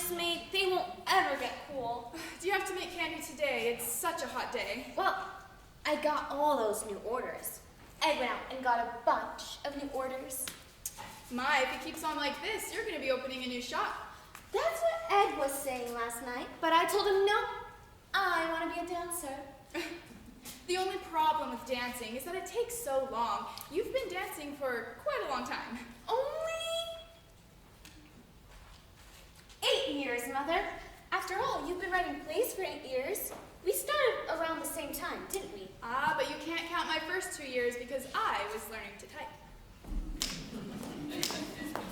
just made, they won't ever get cool. Do you have to make candy today? It's such a hot day. Well, I got all those new orders. Ed went out and got a bunch of new orders. My, if it keeps on like this, you're going to be opening a new shop. That's what Ed was saying last night, but I told him no, I want to be a dancer. The only problem with dancing is that it takes so long. You've been dancing for quite a long time. Only 8 years, Mother. After all, you've been writing plays for 8 years. We started around the same time, didn't we? Ah, but you can't count my first 2 years because I was learning to type.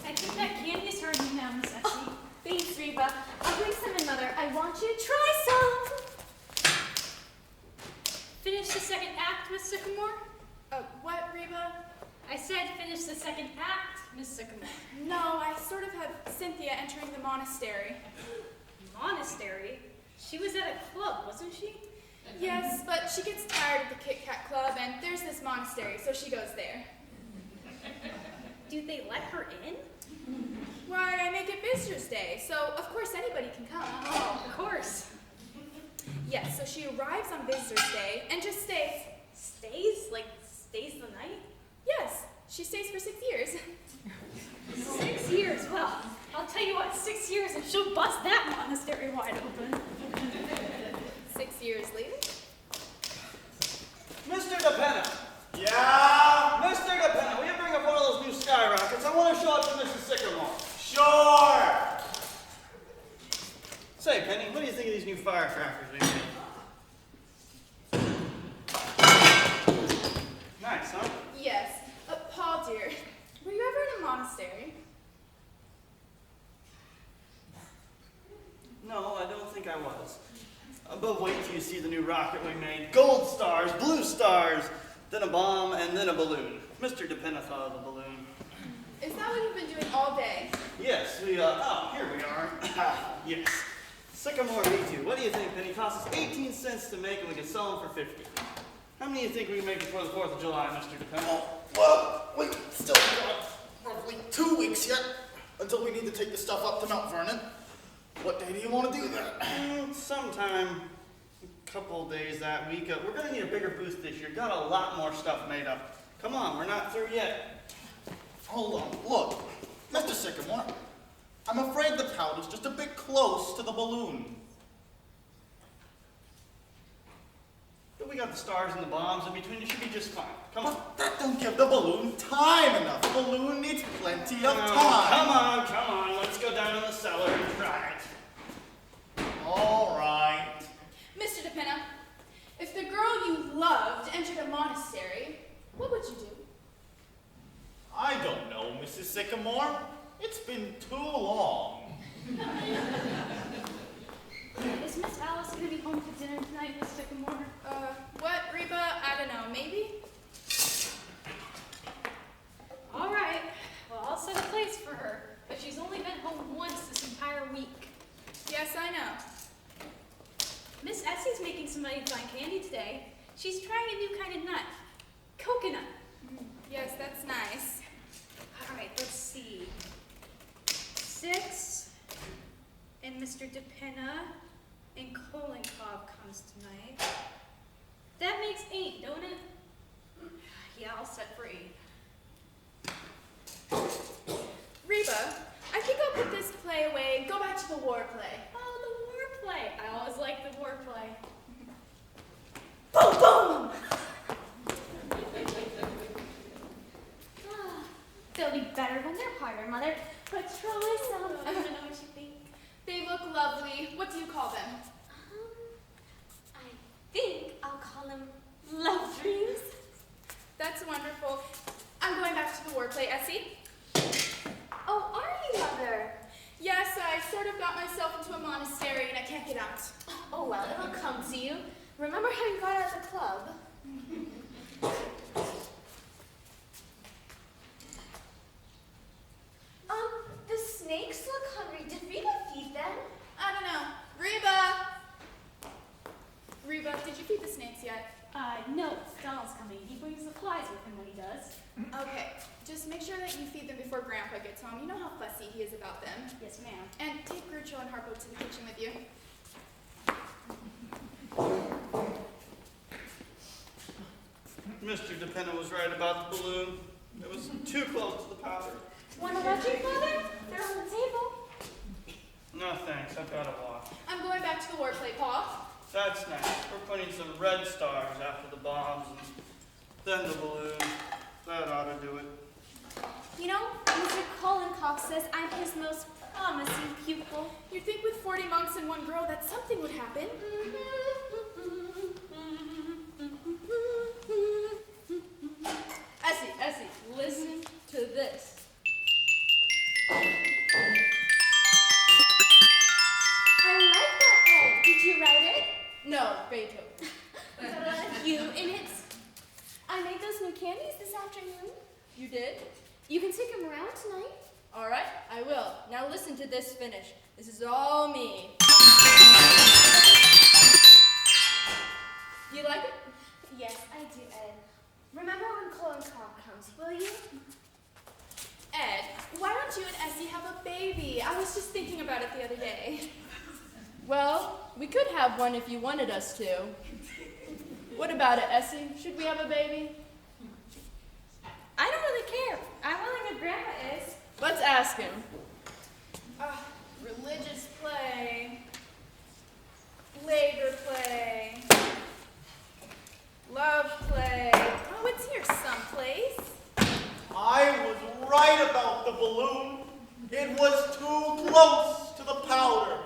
I think that candy's hurting now, Miss Essie. Oh, thanks, Reba. I'll bring some in, Mother. I want you to try some. Finish the second act, Miss Sycamore? What, Reba? I said finish the second act, Miss Sycamore. No, I sort of have Cynthia entering the monastery. Monastery? She was at a club, wasn't she? Yes, but she gets tired of the Kit Kat Club, and there's this monastery, so she goes there. Do they let her in? Why, I make it Visitor's Day, so of course anybody can come. Oh, of course. Yes, so she arrives on Visitor's Day and just stays. Stays? Like, stays the night? Yes, she stays for 6 years. 6 years? Well, I'll tell you what, 6 years and she'll bust that monastery wide open. 6 years later? Mr. DePenna! Yeah? Mr. DePenna, will you bring up one of those new skyrockets? I want to show it to Mrs. Sycamore. Sure! Say, Penny, what do you think of these new firecrackers we made? Nice, huh? Yes. Paul, dear, were you ever in a monastery? No, I don't think I was. But wait till you see the new rocket we made. Gold stars, blue stars, then a bomb, and then a balloon. Mr. DePenna thought of the balloon. Is that what you've been doing all day? Yes, here we are. Yes. Sycamore V2. What do you think, Penny? Costs us 18 cents to make and we can sell them for 50. How many do you think we can make before the 4th of July, Mr. DePenna? Well, we still got roughly 2 weeks yet until we need to take the stuff up to Mount Vernon. What day do you want to do that? Sometime a couple days that week. We're going to need a bigger booth this year. Got a lot more stuff made up. Come on, we're not through yet. Hold on. Look, Mr. Sycamore, I'm afraid the powder's just a bit close to the balloon. But we got the stars and the bombs in between. It should be just fine. Come on. But that don't give the balloon time enough. The balloon needs plenty of time. Come on. Let's go down in the cellar and try it. All right. Mr. DePenna, if the girl you loved entered a monastery, what would you do? I don't know, Mrs. Sycamore. It's been too long. Is Miss Alice going to be home for dinner tonight, Miss Sycamore? What, Reba? I don't know, maybe? All right. Well, I'll set a place for her. But she's only been home once this entire week. Yes, I know. Miss Essie's making some mighty fine candy today. She's trying a new kind of nut. Coconut. Yes, that's nice. All right, let's see. 6, and Mr. DePenna and Kolenkov comes tonight. That makes 8, don't it? Yeah, I'll set for 8. Reba, I think I'll put this play away and go back to the war play. Oh, the war play. I always like the war play. Boom, boom! They'll be better when they're harder, Mother. But try some. I want to know what you think. They look lovely. What do you call them? I think I'll call them love dreams. That's wonderful. I'm going back to the war play, Essie. Oh, are you, Mother? Yes, I sort of got myself into a monastery and I can't get out. Oh, well, it'll come to you. Remember how you got out of the club? The snakes look hungry. Did Reba feed them? I don't know. Reba, did you feed the snakes yet? No, Donald's coming. He brings the flies with him when he does. Okay, just make sure that you feed them before Grandpa gets home. You know how fussy he is about them. Yes, ma'am. And take Gertrude on Harpo to the kitchen with you. Mr. DePenna was right about the balloon. It was too close to the powder. Want to watch your father? They're on the table. No thanks, I've got to watch. I'm going back to the war plate, Pa. That's nice. We're putting some red stars after the bombs and then the balloon. That ought to do it. You know, Mr. Kolenkoff says I'm his most promising pupil. You'd think with 40 monks and one girl that something would happen. Essie, listen to this. I like that, Ed. Did you write it? No, Beethoven. You in it? I made those new candies this afternoon. You did? You can take them around tonight. All right, I will. Now listen to this finish. This is all me. Do you like it? Yes, I do, Ed. Remember when Kolenkoff comes, will you? Ed, why don't you and Essie have a baby? I was just thinking about it the other day. Well, we could have one if you wanted us to. What about it, Essie? Should we have a baby? I don't really care. I'm willing if Grandpa is. Let's ask him. Religious play, labor play, love play. Oh, it's here someplace. I was right about the balloon. It was too close to the powder.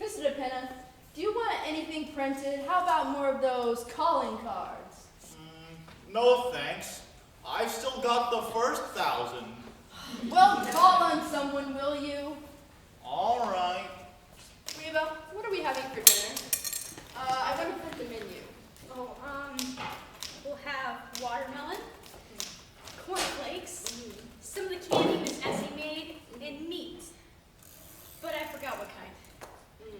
Mr. DePenna, do you want anything printed? How about more of those calling cards? No thanks. I've still got the first 1,000. Well, call on someone, will you? All right. Reba, what are we having for dinner? I want to print the menu. Oh, we'll have watermelon, cornflakes, some of the candy Miss Essie made, and meat. But I forgot what kind.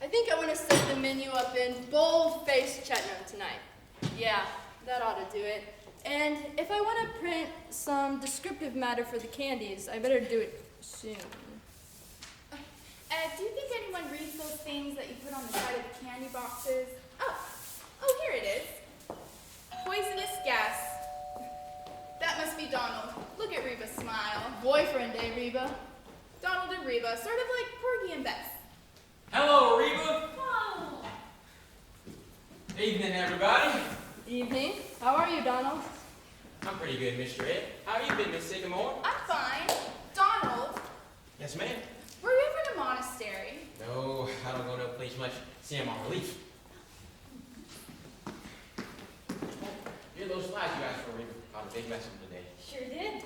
I think I want to set the menu up in bold-faced Chetnam tonight. Yeah, that ought to do it. And if I want to print some descriptive matter for the candies, I better do it soon. Ed, do you think anyone reads those things that you put on the side of the candy boxes? Oh, here it is. Poisonous gas. That must be Donald. Look at Reba smile. Boyfriend, eh, Reba? Donald and Reba, sort of like Porgy and Bess. Hello, Reba. Oh. Evening, everybody. Evening. How are you, Donald? I'm pretty good, Mr. Ed. How you been, Miss Sycamore? I'm fine. Donald, Yes, ma'am. were you ever in a monastery? No, I don't go no place much. See, I'm on relief. Here are those slides you asked for, Reba. Got a big lesson today. Sure did.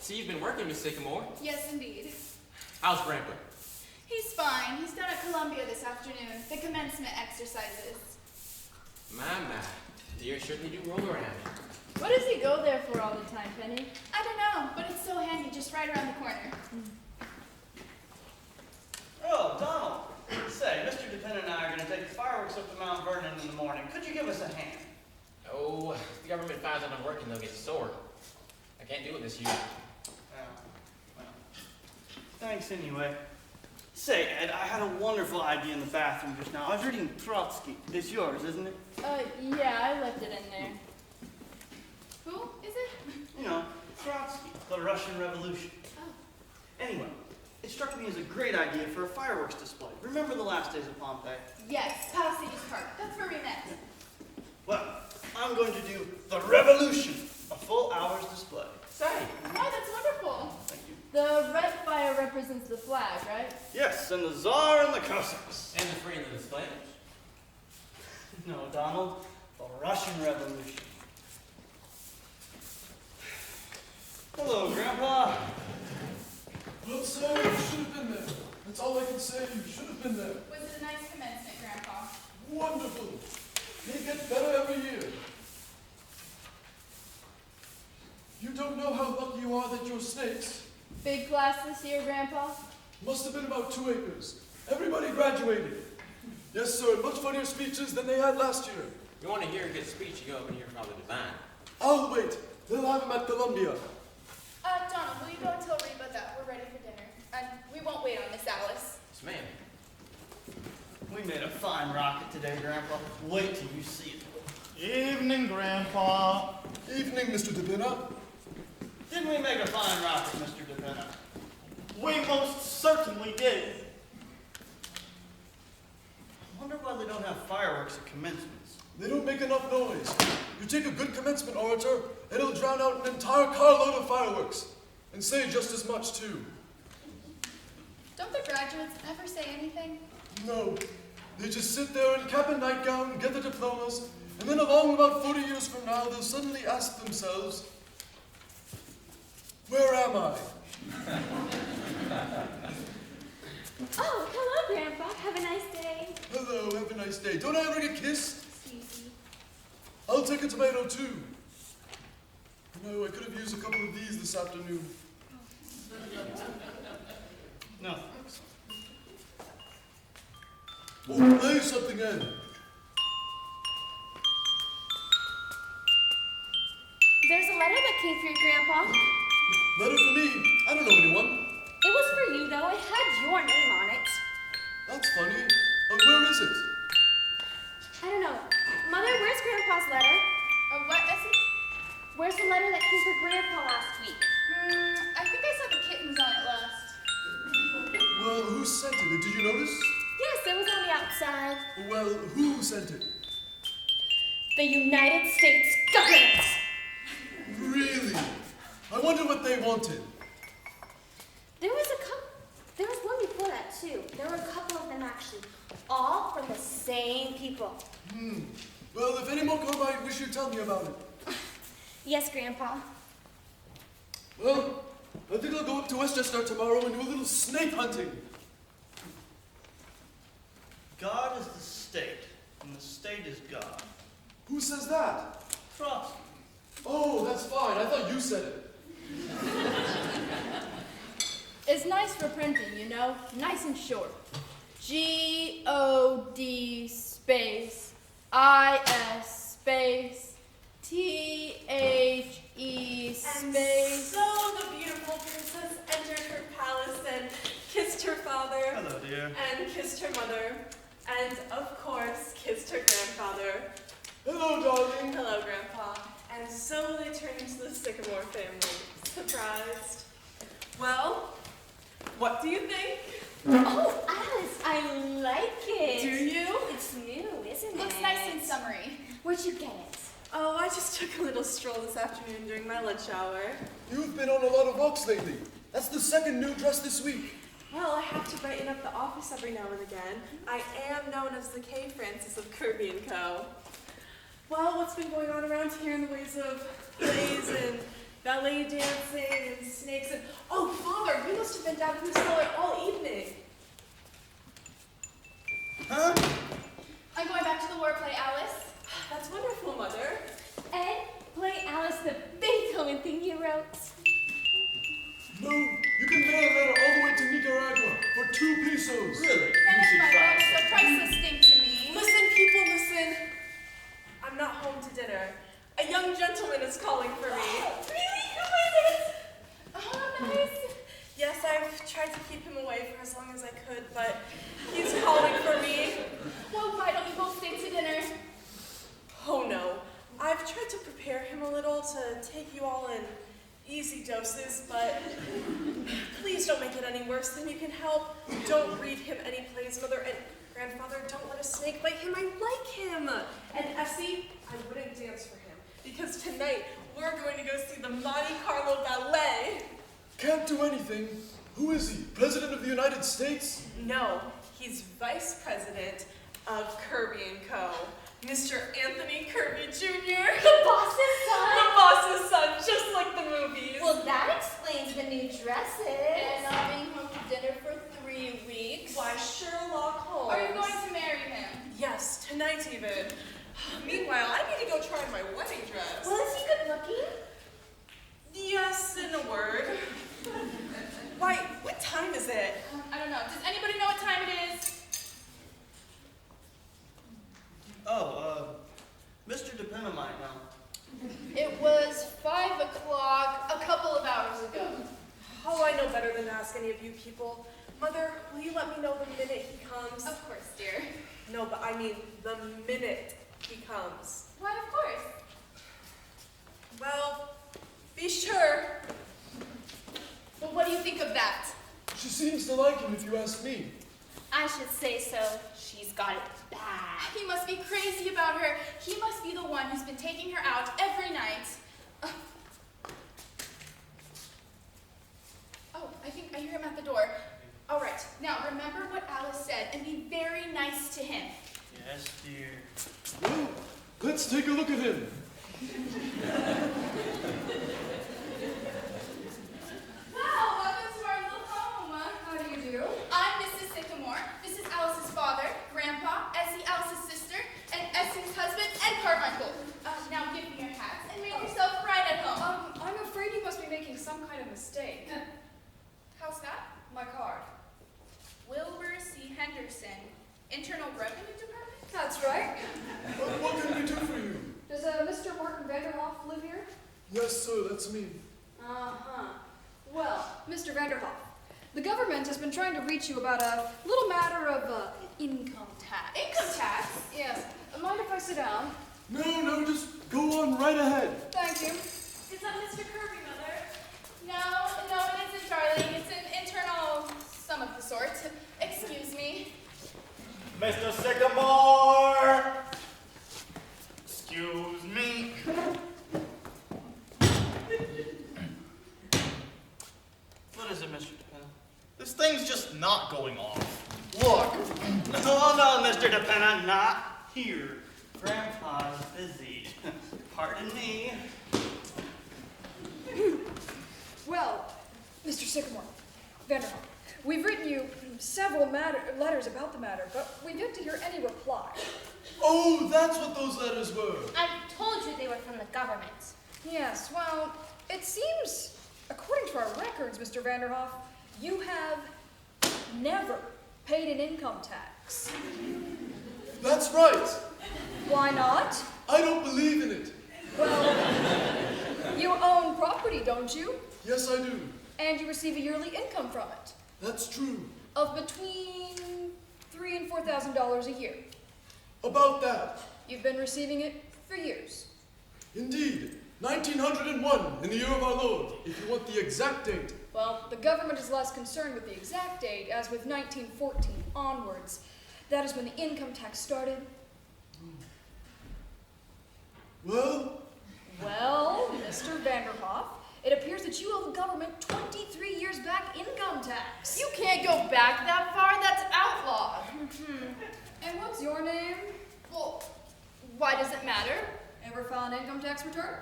See, you've been working, Miss Sycamore. Yes, indeed. How's Grandpa? He's fine. He's down at Columbia this afternoon. The commencement exercises. My. Deer certainly do roll around. What does he go there for all the time, Penny? I don't know, but it's so handy just right around the corner. Oh, Donald. Say, Mr. DePenna and I are going to take the fireworks up to Mount Vernon in the morning. Could you give us a hand? Oh, if the government finds out I'm working, they'll get sore. I can't do it this year. Well, thanks anyway. Say, Ed, I had a wonderful idea in the bathroom just now. I was reading Trotsky. It's yours, isn't it? Yeah, I left it in there. Who is it? You know, Trotsky, the Russian Revolution. Oh. Anyway, it struck me as a great idea for a fireworks display. Remember the last days of Pompeii? Yes, Palisades Park. That's where we met. Well, I'm going to do the Revolution, a full hour's display. Say, Oh, that's wonderful. Thank you. The red fire represents the flag, right? Yes, and the Tsar and the Cossacks. and the friend of the slaves. No, Donald, the Russian Revolution. Hello, Grandpa. Well, sir, you should have been there. That's all I can say. You should have been there. Was it a nice commencement, Grandpa? Wonderful. They get better every year. You don't know how lucky you are that your snakes Big class this year, Grandpa? must have been about 2 acres. Everybody graduated. Yes, sir, and much funnier speeches than they had last year. You want to hear a good speech, you go up and hear Father Divine. I'll wait. They'll have him at Columbia. fine rocket today, Grandpa. Wait till you see it. Evening, Grandpa. Evening, Mr. DePena. Didn't we make a fine rocket, Mr. DePena? We most certainly did. I wonder why they don't have fireworks at commencements. They don't make enough noise. You take a good commencement orator, and it'll drown out an entire carload of fireworks. And say just as much, too. Don't the graduates ever say anything? No. They just sit there in cap and nightgown, get their diplomas, and then along about 40 years from now, they'll suddenly ask themselves, where am I? Oh, hello, Grandpa. Have a nice day. Hello, have a nice day. Don't I ever get kissed? Excuse me. I'll take a tomato, too. No, I could have used a couple of these this afternoon. No, thanks. Oh, play something in. There's a letter that came for your Grandpa. Letter for me. I don't know anyone. It was for you, though. It had your name on it. That's funny. Where is it? I don't know. Mother, where's Grandpa's letter? What, Essie? Where's the letter that came for Grandpa last week? I think I saw the kittens on it last. Well, who sent it? Did you notice? Yes, it was on the outside. Well, who sent it? The United States government. Really? I wonder what they wanted. There was one before that, too. There were a couple of them, actually. All from the same people. Well, if any more come by, wish you'd tell me about it. Yes, Grandpa. Well, I think I'll go up to Westchester tomorrow and do a little snake hunting. God is the state, and the state is God. Who says that? Trotsky. Oh, that's fine. I thought you said it. It's nice for printing, you know? Nice and short. G-O-D space I-S space T-H-E space. So the beautiful princess entered her palace and kissed her father. Hello, dear. And kissed her mother. And of course, kissed her grandfather. Hello, darling. Hello, Grandpa. And so they turned into the Sycamore family. Surprised. Well, what do you think? Oh, Alice, I like it. Do you? It's new, isn't it? Looks nice and summery. Where'd you get it? Oh, I just took a little stroll this afternoon during my lunch hour. You've been on a lot of walks lately. That's the second new dress this week. Well, I have to brighten up the office every now and again. I am known as the K. Francis of Kirby & Co. Well, what's been going on around here in the ways of plays and ballet dancing and snakes and... Oh, Father, you must have been down in the cellar all evening. Huh? I'm going back to the war play, Alice. That's wonderful, Mother. And play Alice the Beethoven thing you wrote. No, you can mail a letter all the way to Nicaragua for 2 pesos. Really? That You is should my try life, it. so priceless thing to me. Listen, people, listen. I'm not home to dinner. A young gentleman is calling for me. Really? Who is it? Oh, nice. Yes, I've tried to keep him away for as long as I could, but he's calling for me. Well, why don't you both stay to dinner? Oh no. I've tried to prepare him a little to take you all in easy doses, but please don't make it any worse than you can help. Don't read him any plays, Mother, and Grandfather, don't let a snake bite him. I like him. And Essie, I wouldn't dance for him, because tonight we're going to go see the Monte Carlo Ballet. Can't do anything. Who is he? President of the United States? No, he's Vice President of Kirby & Co. Mr. Anthony Kirby Jr. The boss's son? The boss's son, just like the movies. Well, that explains the new dresses. And not being home to dinner for 3 weeks. Why, Sherlock Holmes. Are you going to marry him? Yes, tonight even. Meanwhile, I need to go try my wedding dress. Well, is he good looking? Yes, in a word. Why, what time is it? I don't know. Does anybody know what time it is? Oh, Mr. DePena might know. It was 5 o'clock a couple of hours ago. Oh, I know better than to ask any of you people. Mother, will you let me know the minute he comes? Of course, dear. No, but I mean the minute he comes. Why, of course. Well, be sure. Well, what do you think of that? She seems to like him, if you ask me. I should say so. She's got it bad. He must be crazy about her. He must be the one who's been taking her out every night. Oh, I think I hear him at the door. All right, now remember what Alice said and be very nice to him. Yes, dear. Well, let's take a look at him. Well, welcome to our little home. How do you do? I'm Mrs. Sycamore. This is Alice's father, Grandpa, Essie, Alice's sister, and Essie's husband, and Carbuncle. Now give me your hats and make yourself right at home. I'm afraid you must be making some kind of mistake. How's that? My card. Wilbur C. Henderson, Internal Revenue Department? That's right. What can we do for you? Does Mr. Martin Vanderhoff live here? Yes, sir, that's me. Uh-huh. Well, Mr. Vanderhoff, the government has been trying to reach you about a little matter of income tax. Income tax? Yes. Mind if I sit down? No, just go on right ahead. Thank you. Is that Mr. Kirby, Mother? No, it isn't, darling. It's an internal some of the sort. Excuse me. Mr. Sycamore! Excuse me. What is it, Mr. DePenna? This thing's just not going off. Look. Oh, no, Mr. DePenna, not here. Grandpa's busy. Pardon me. Well, Mr. Sycamore, Vanderhoff, we've written you several letters about the matter, but we've yet to hear any reply. Oh, that's what those letters were. I told you they were from the government. Yes, well, it seems, according to our records, Mr. Vanderhoff, you have never paid an income tax. That's right. Why not? I don't believe in it. Well, you own property, don't you? Yes, I do. And you receive a yearly income from it That's true. of between $3,000 and $4,000 a year. About that. You've been receiving it for years. Indeed. 1901, in the year of our Lord, if you want the exact date. Well, the government is less concerned with the exact date, as with 1914 onwards. That is when the income tax started. Well, Well, Mr. Vanderhoff, it appears that you owe the government 23 years back income tax. You can't go back that far. That's outlawed. And what's your name? Well, why does it matter? Ever filed an income tax return?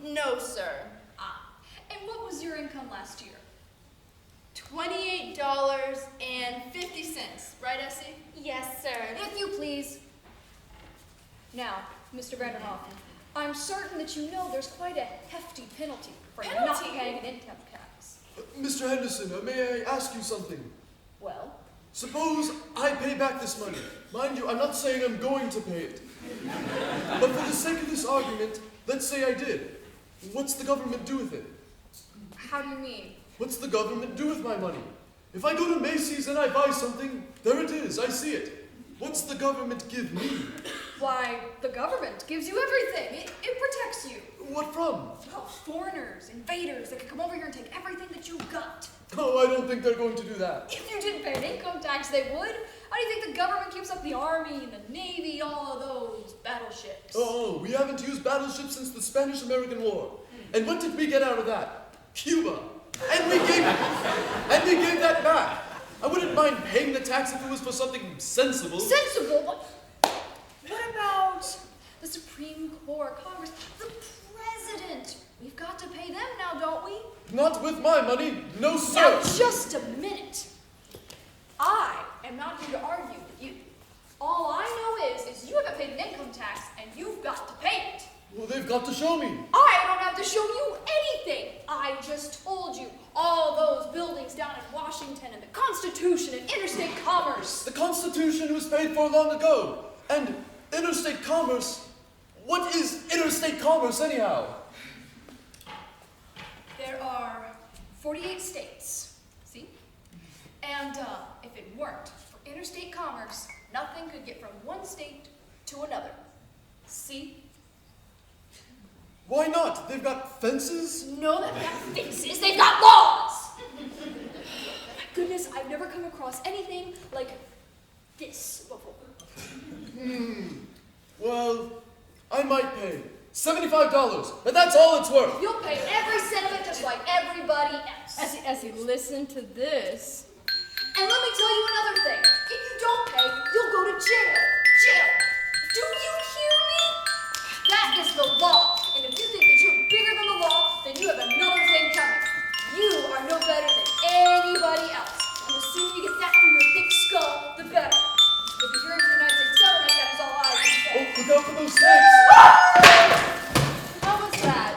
No, sir. Ah. And what was your income last year? $28.50, right, Essie? Yes, sir. If you please. Now, Mr. Vanderhoff, I'm certain that you know there's quite a hefty penalty for not Penalty? paying an income tax. Mr. Henderson, may I ask you something? Well, Suppose I pay back this money. Mind you, I'm not saying I'm going to pay it. But for the sake of this argument, let's say I did. What's the government do with it? how do you mean? What's the government do with my money? If I go to Macy's and I buy something, there it is, I see it. What's the government give me? Why, the government gives you everything. It protects you. What from? Well, foreigners, invaders that can come over here and take everything that you've got. Oh, I don't think they're going to do that. If you didn't pay an income tax, they would. How do you think the government keeps up the army and the navy, all of those battleships? Oh, we haven't used battleships since the Spanish-American War. And what did we get out of that? Cuba. And we gave that back. I wouldn't mind paying the tax if it was for something sensible. Sensible? What about the Supreme Court, Congress, the president? We've got to pay them now, don't we? Not with my money, no sir. Now, just a minute. I am not here to argue with you. All I know is you haven't paid an income tax, and you've got to pay it. Well, they've got to show me. I don't have to show you anything. I just told you all those buildings down in Washington and the Constitution and interstate commerce. The Constitution was paid for long ago. And interstate commerce, what is interstate commerce anyhow? There are 48 states. See? And if it weren't for interstate commerce, nothing could get from one state to another. See? Why not? They've got fences? No, they've got fences, they've got laws! My goodness, I've never come across anything like this before. Well, I might pay $75, and that's all it's worth. You'll pay every cent of it just like everybody else. Essie, listen to this. And let me tell you another thing. If you don't pay, you'll go to jail. Jail. Do you hear me? That is the law. And if you think that you're bigger than the law, then you have another thing coming. You are no better than anybody else. And the sooner you get that through your thick skull, the better. If you're hearing from the United States government, that is all I can say. Oh, look out for those snakes! How was that?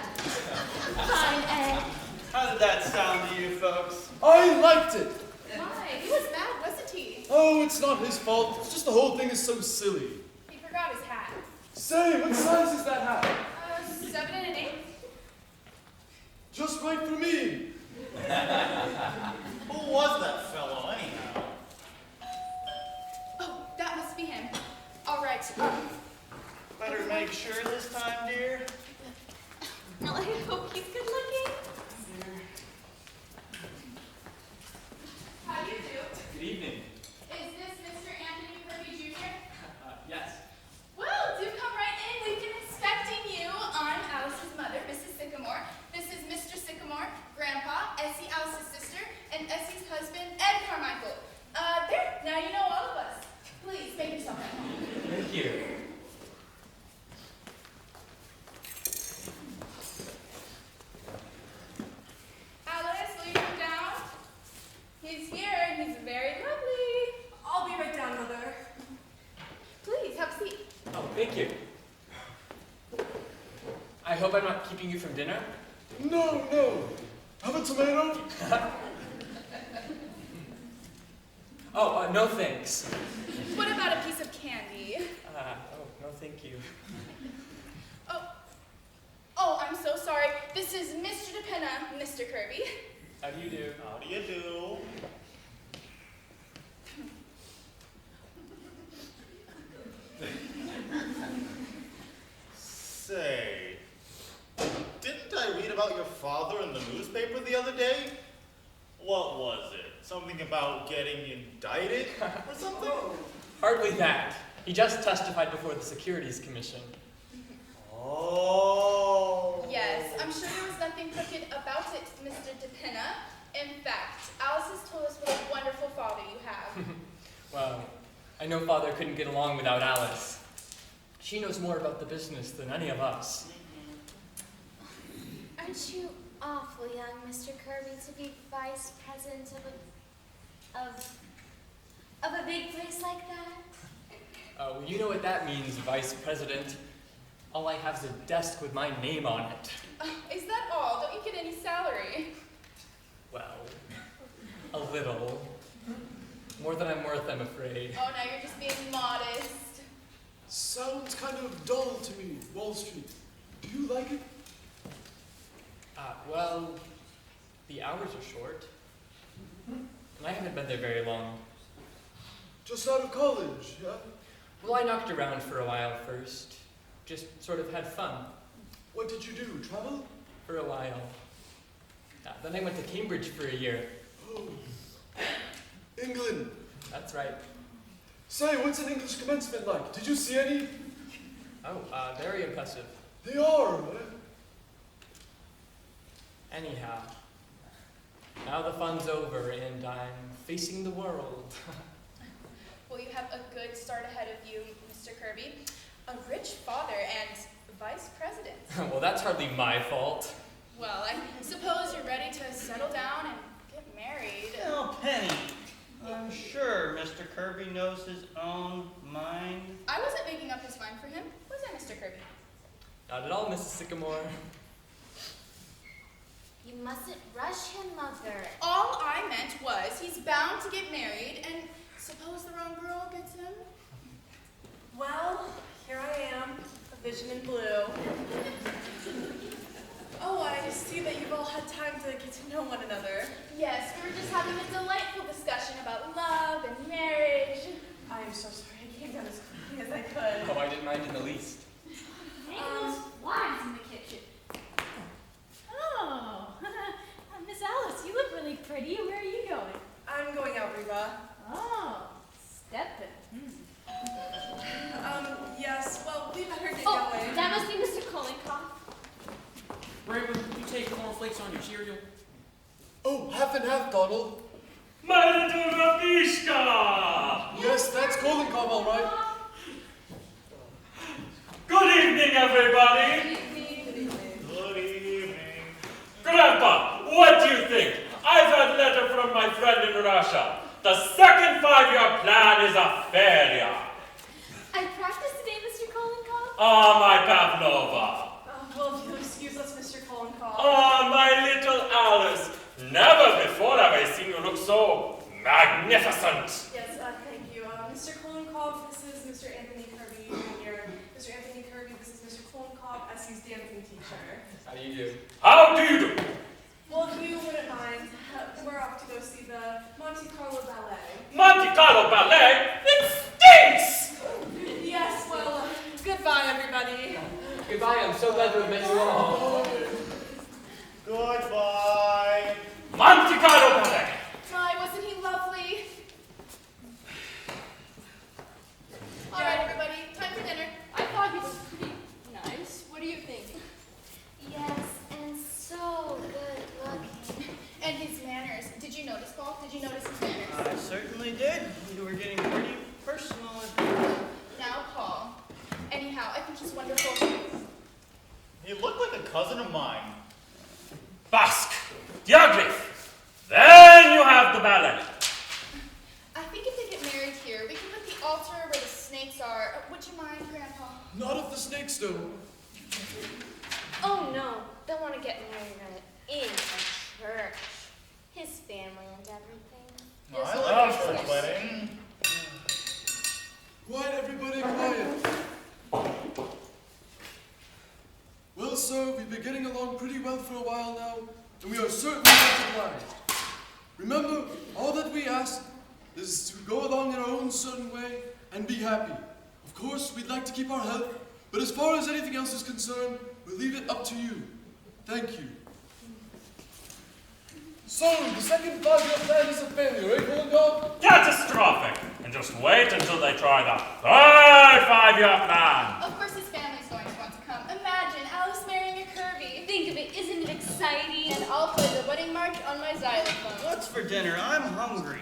Fine, Ed. How did that sound to you folks? I liked it. My, he was mad, wasn't he? Oh, it's not his fault. It's just the whole thing is so silly. He forgot his hat. Say, what size is that hat? 7 1/8. Just right for me. Who was that fellow, anyhow? Oh, that must be him. All right. Better make sure this time, dear. Well, I hope he's good looking. How do you do? Good evening. Is this Mr. Anthony Kirby Jr.? Yes. Well, do come right in. We've been expecting you. I'm Alice's mother, Mrs. Sycamore. This is Mr. Sycamore, Grandpa, Essie, Alice's sister, and Essie's husband, Ed Carmichael. There, now you know all of us. Please, make yourself at home. Thank you. Alice, will you come down? He's here, and he's very lovely. I'll be right down, Mother. Please, have a seat. Oh, thank you. I hope I'm not keeping you from dinner. No, no. Have a tomato? Oh, no thanks. What about a piece of candy? Oh, no thank you. Oh, I'm so sorry. This is Mr. DePenna, Mr. Kirby. How do you do? How do you do? Say, didn't I read about your father in the newspaper the other day? What was it? Something about getting indicted or something? Hardly that. He just testified before the Securities Commission. Oh. Yes, I'm sure there was nothing crooked about it, Mr. DePenna. In fact, Alice has told us what a wonderful father you have. Well, I know Father couldn't get along without Alice. She knows more about the business than any of us. Aren't you awful young, Mr. Kirby, to be vice president of a big place like that? Well, you know what that means, Vice President. All I have is a desk with my name on it. Is that all? Don't you get any salary? Well, a little. More than I'm worth, I'm afraid. Oh, now you're just being modest. Sounds kind of dull to me, Wall Street. Do you like it? Well, the hours are short. And I haven't been there very long. Just out of college, yeah? Well, I knocked around for a while first. Just sort of had fun. What did you do, travel? For a while. Then I went to Cambridge for a year. Oh. England. That's right. Say, what's an English commencement like? Did you see any? Oh, very impressive. They are, Anyhow, now the fun's over and I'm facing the world. Well, you have a good start ahead of you, Mr. Kirby. A rich father and vice president. Well, that's hardly my fault. Well, I suppose you're ready to settle down and get married. Oh, Penny. I'm sure Mr. Kirby knows his own mind. I wasn't making up his mind for him, was I, Mr. Kirby? Not at all, Mrs. Sycamore. You mustn't rush him, Mother. All I meant was he's bound to get married, and suppose the wrong girl gets him? Well, here I am, a vision in blue. Oh, I see that you've all had time to get to know one another. Yes, we were just having a delightful discussion about quickly as I could. Oh, I didn't mind in the least. Hang those flies in the kitchen. Oh, Miss Alice, you look really pretty. Where are you going? I'm going out, Reba. Oh, stepping. Yes, well, we better get Oh, going. that must be Mr. Kolenkoff. Raymond, you take cornflakes on your cereal? Oh, half and half, Donald. My little Rabishka! Yes, that's Kolenkov, all right. Good evening, everybody! Good evening. Grandpa, what do you think? I've had a letter from my friend in Russia. The second 5-year plan is a failure. I practiced today, Mr. Kolenkoff. Ah, my Pavlova. Well, if you'll excuse us, Mr. Kolenkov. Ah, my little Alice. Never before have I seen you look so magnificent. Yes, thank you. Mr. Kolenkov, this is Mr. Anthony Kirby Jr. Mr. Anthony Kirby, this is Mr. Kolenkov, SU's dancing teacher. How do you do? How do you do? Well, if you wouldn't mind, we're off to go see the Monte Carlo Ballet. Monte Carlo Ballet? It stinks! Yes, well, goodbye, everybody. Goodbye, I'm so glad to have met you all. Goodbye. Monte Carlo Ballet! My, wasn't he lovely? All right, everybody, time for dinner. I thought he was pretty nice. What do you think? Yes, and so good looking. And his manners. Did you notice, Paul? Did you notice his manners? I certainly did. You were getting pretty personal. Now, Paul. Anyhow, I think he's wonderful. He looked like a cousin of mine. Basque! Diaglyph! Then you have the ballet. I think if they get married here, we can put the altar where the snakes are. Would you mind, Grandpa? Not if the snakes do. Oh no, they'll want to get married in a church. His family and everything. I like a church wedding. Quiet, everybody, quiet. Well, sir, we've been getting along pretty well for a while now, and we are certainly not obliged. Remember, all that we ask is to go along in our own certain way and be happy. Of course, we'd like to keep our health, but as far as anything else is concerned, we'll leave it up to you. Thank you. So, the second 5-year plan is a failure, eh, Kolenkov? Catastrophic! And just wait until they try the third 5-year plan. Of course his family's going to want to come. Imagine Alice marrying a Kirby. Think of it, isn't it exciting? And I'll play the wedding march on my xylophone. What's for dinner? I'm hungry.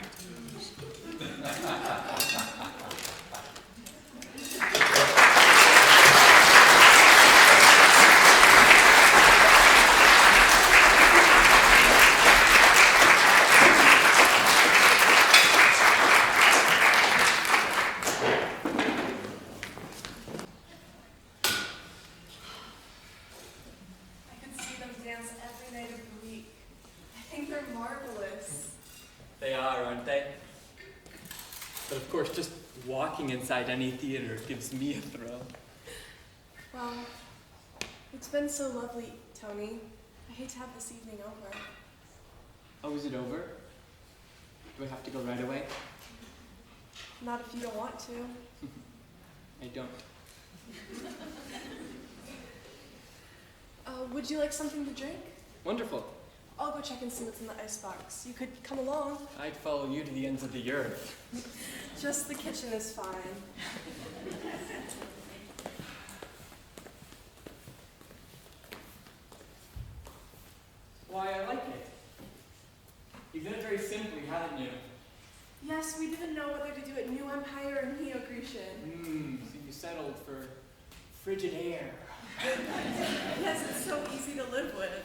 I could see them dance every night of the week. I think they're marvelous. They are, aren't they? But of course, just walking inside any theater gives me a thrill. Well, it's been so lovely, Tony. I hate to have this evening over. Oh, is it over? Do I have to go right away? Not if you don't want to. I don't. Would you like something to drink? Wonderful. I'll go check and see what's in the icebox. You could come along. I'd follow you to the ends of the earth. Just the kitchen is fine. Why, I like it. You've done it very simply, haven't you? Yes, we didn't know whether to do it New Empire or Neo-Grecian. So you settled for frigid air. Yes, it's so easy to live with.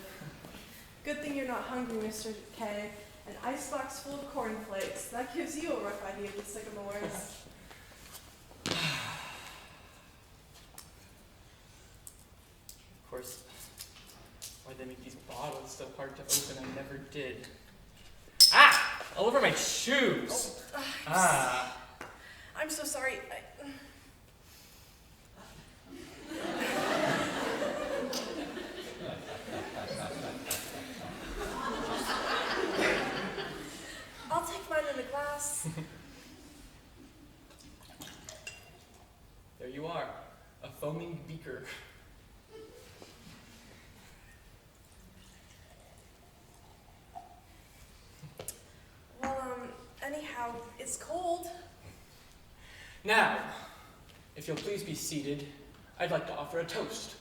Good thing you're not hungry, Mr. K. An icebox full of cornflakes. That gives you a rough idea of the sycamores. Of course, why they make these bottles so hard to open, I never did. Ah! All over my shoes! I'm so sorry. I'll take mine in the glass. you are, a foaming beaker. Well, anyhow, it's cold. Now, if you'll please be seated, I'd like to offer a toast.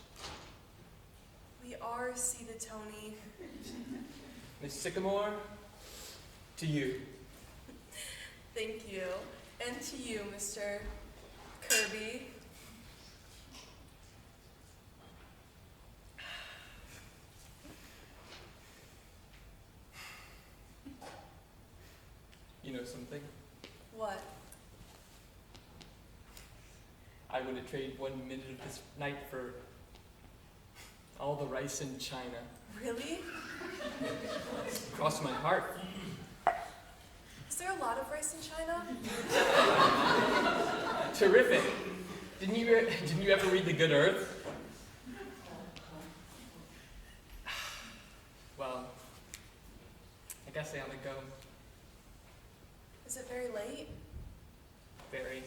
We are seated, Tony. Miss Sycamore, to you. Thank you. And to you, Mr. Kirby. You know something? What? I wouldn't trade 1 minute of this night for all the rice in China. Really? Cross my heart. Is there a lot of rice in China? Terrific. Didn't you ever read The Good Earth? Well, I guess I ought to go. Is it very late? Very.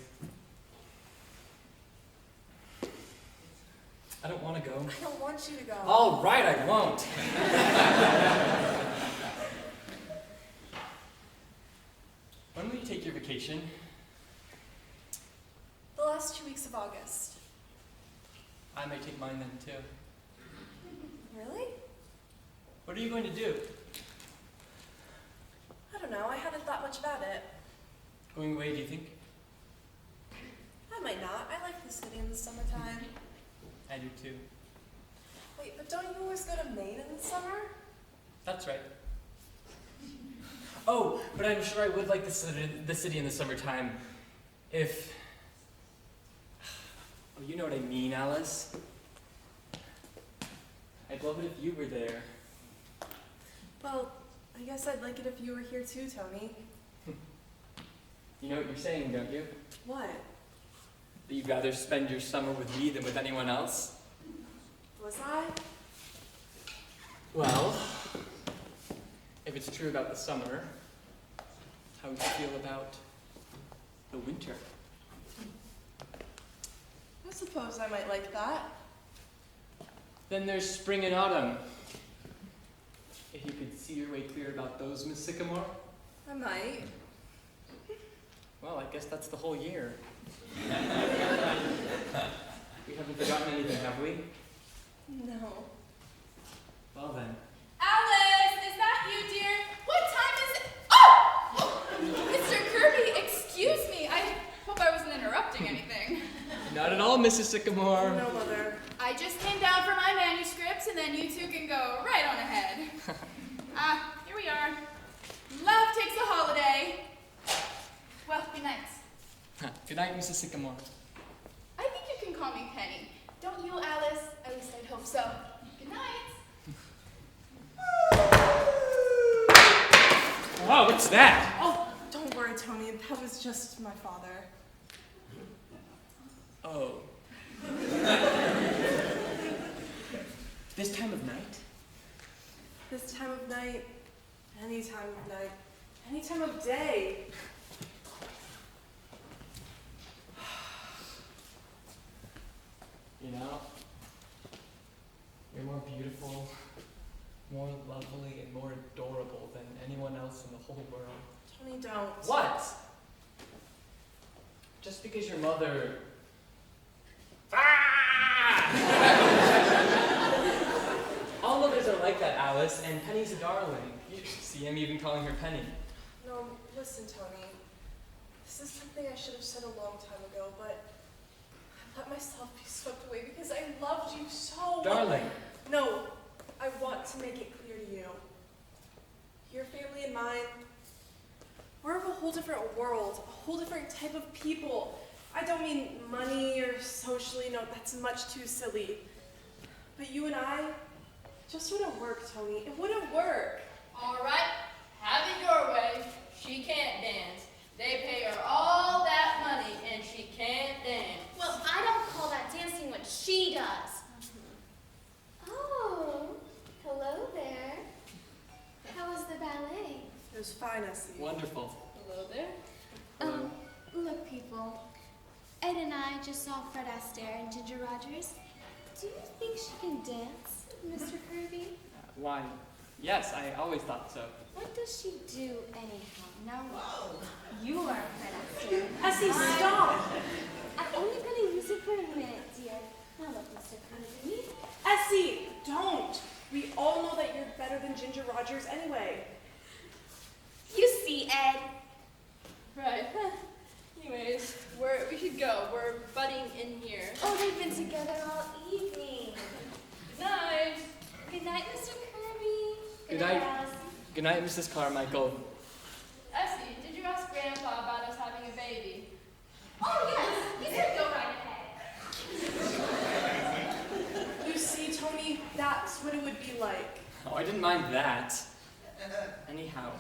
I don't want to go. I don't want you to go. All right, I won't. When will you take your vacation? The last 2 weeks of August. I may take mine then, too. Really? What are you going to do? I don't know. I haven't thought much about it. Going away, do you think? I might not. I like the city in the summertime. I do, too. Wait, but don't you always go to Maine in the summer? That's right. Oh, but I'm sure I would like the city in the summertime if... Oh, you know what I mean, Alice. I'd love it if you were there. Well, I guess I'd like it if you were here too, Tony. You know what you're saying, don't you? What? That you'd rather spend your summer with me than with anyone else? Was I? Well, if it's true about the summer, how would you feel about the winter? I suppose I might like that. Then there's spring and autumn. If you could see your way clear about those, Miss Sycamore? I might. Well, I guess that's the whole year. We haven't forgotten anything, have we? No. Well then. Alice, is that you, dear? What time is it? Oh! Mr. Kirby, excuse me. I hope I wasn't interrupting anything. Not at all, Mrs. Sycamore. No, Mother. I just came down for my manuscripts, and then you two can go right on ahead. Here we are. Love takes a holiday. Well, good night. Good night, Mrs. Sycamore. I think you can call me Penny. Don't you, Alice? At least I'd hope so. Good night. Oh, what's that? Oh, don't worry, Tony. That was just my father. Oh. This time of night? This time of night, any time of night, any time of day. You know, you're more beautiful, more lovely, and more adorable than anyone else in the whole world. Tony, don't. What? Just because your mother... All mothers are like that, Alice, and Penny's a darling. You see him even calling her Penny. No, listen, Tony. This is something I should have said a long time ago, but I let myself be swept away because I loved you so. Darling. No, I want to make it clear to you. Your family and mine, we're of a whole different world, a whole different type of people. I don't mean money or socially, no, that's much too silly. But you and I just wouldn't work, Tony. It wouldn't work. All right, have it your way. She can't dance. They pay her all that money, and she can't dance. Well, I don't call that dancing what she does. Oh, hello there. How was the ballet? It was fine, I see. Wonderful. Hello there. Hello. Look, people. Ed and I just saw Fred Astaire and Ginger Rogers. Do you think she can dance, Mr. Kirby? Why, yes, I always thought so. What does she do anyhow? Now, you are Fred Astaire. Essie, stop! I'm only going to use it for a minute, dear. Now look, Mr. Kirby. Essie, don't! We all know that you're better than Ginger Rogers anyway. You see, Ed. Right. Anyways, we should go. We're butting in here. Oh, they've been together all evening. Good night. Good night, Mr. Kirby. Good night. Alice. Good night, Mrs. Carmichael. Essie, did you ask Grandpa about us having a baby? Oh, yes. He said go right ahead. You see, Tony, that's what it would be like. Oh, I didn't mind that. Anyhow,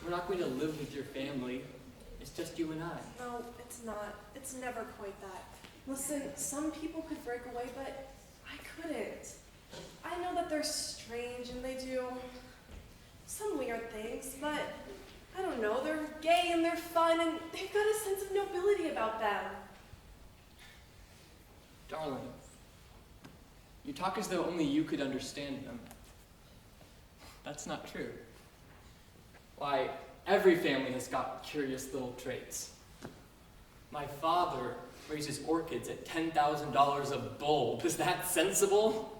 we're not going to live with your family. It's just you and I. No, it's not. It's never quite that. Listen, some people could break away, but I couldn't. I know that they're strange and they do some weird things, but I don't know, they're gay and they're fun and they've got a sense of nobility about them. Darling, you talk as though only you could understand them. That's not true. Why, every family has got curious little traits. My father raises orchids at $10,000 a bulb. Is that sensible?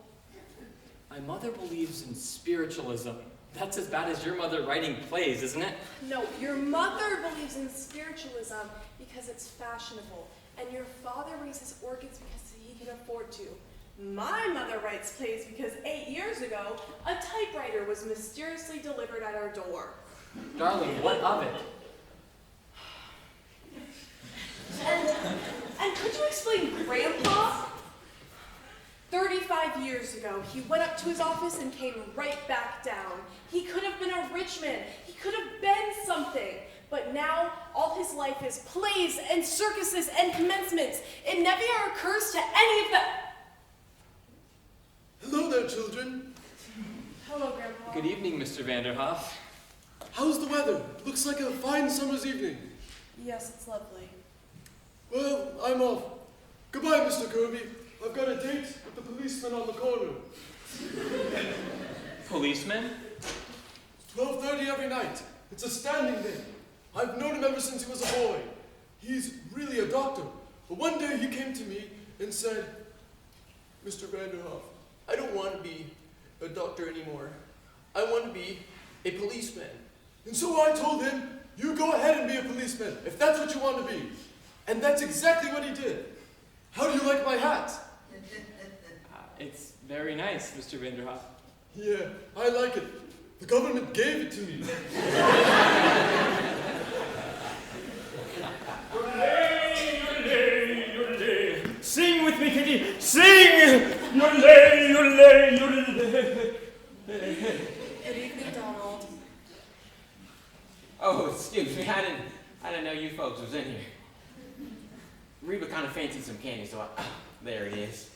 My mother believes in spiritualism. That's as bad as your mother writing plays, isn't it? No, your mother believes in spiritualism because it's fashionable, and your father raises orchids because he can afford to. My mother writes plays because 8 years ago, a typewriter was mysteriously delivered at our door. Darling, what of it? And could you explain Grandpa? 35 years ago, he went up to his office and came right back down. He could have been a rich man. He could have been something. But now, all his life is plays and circuses and commencements. It never occurs to any of them. Hello there, children. Hello, Grandpa. Good evening, Mr. Vanderhoff. How's the weather? Looks like a fine summer's evening. Yes, it's lovely. Well, I'm off. Goodbye, Mr. Kirby. I've got a date with the policeman on the corner. Policeman? 12:30 every night. It's a standing day. I've known him ever since he was a boy. He's really a doctor. But one day he came to me and said, Mr. Vanderhoff, I don't want to be a doctor anymore. I want to be a policeman. And so I told him, you go ahead and be a policeman, if that's what you want to be. And that's exactly what he did. How do you like my hat? It's very nice, Mr. Vanderhoff. Yeah, I like it. The government gave it to me. Sing with me, Kitty. Sing! Yodel, yodel, yodel. Good evening, Donald. Oh, excuse me. I didn't know you folks was in here. Reba kind of fancied some candy, so there it is.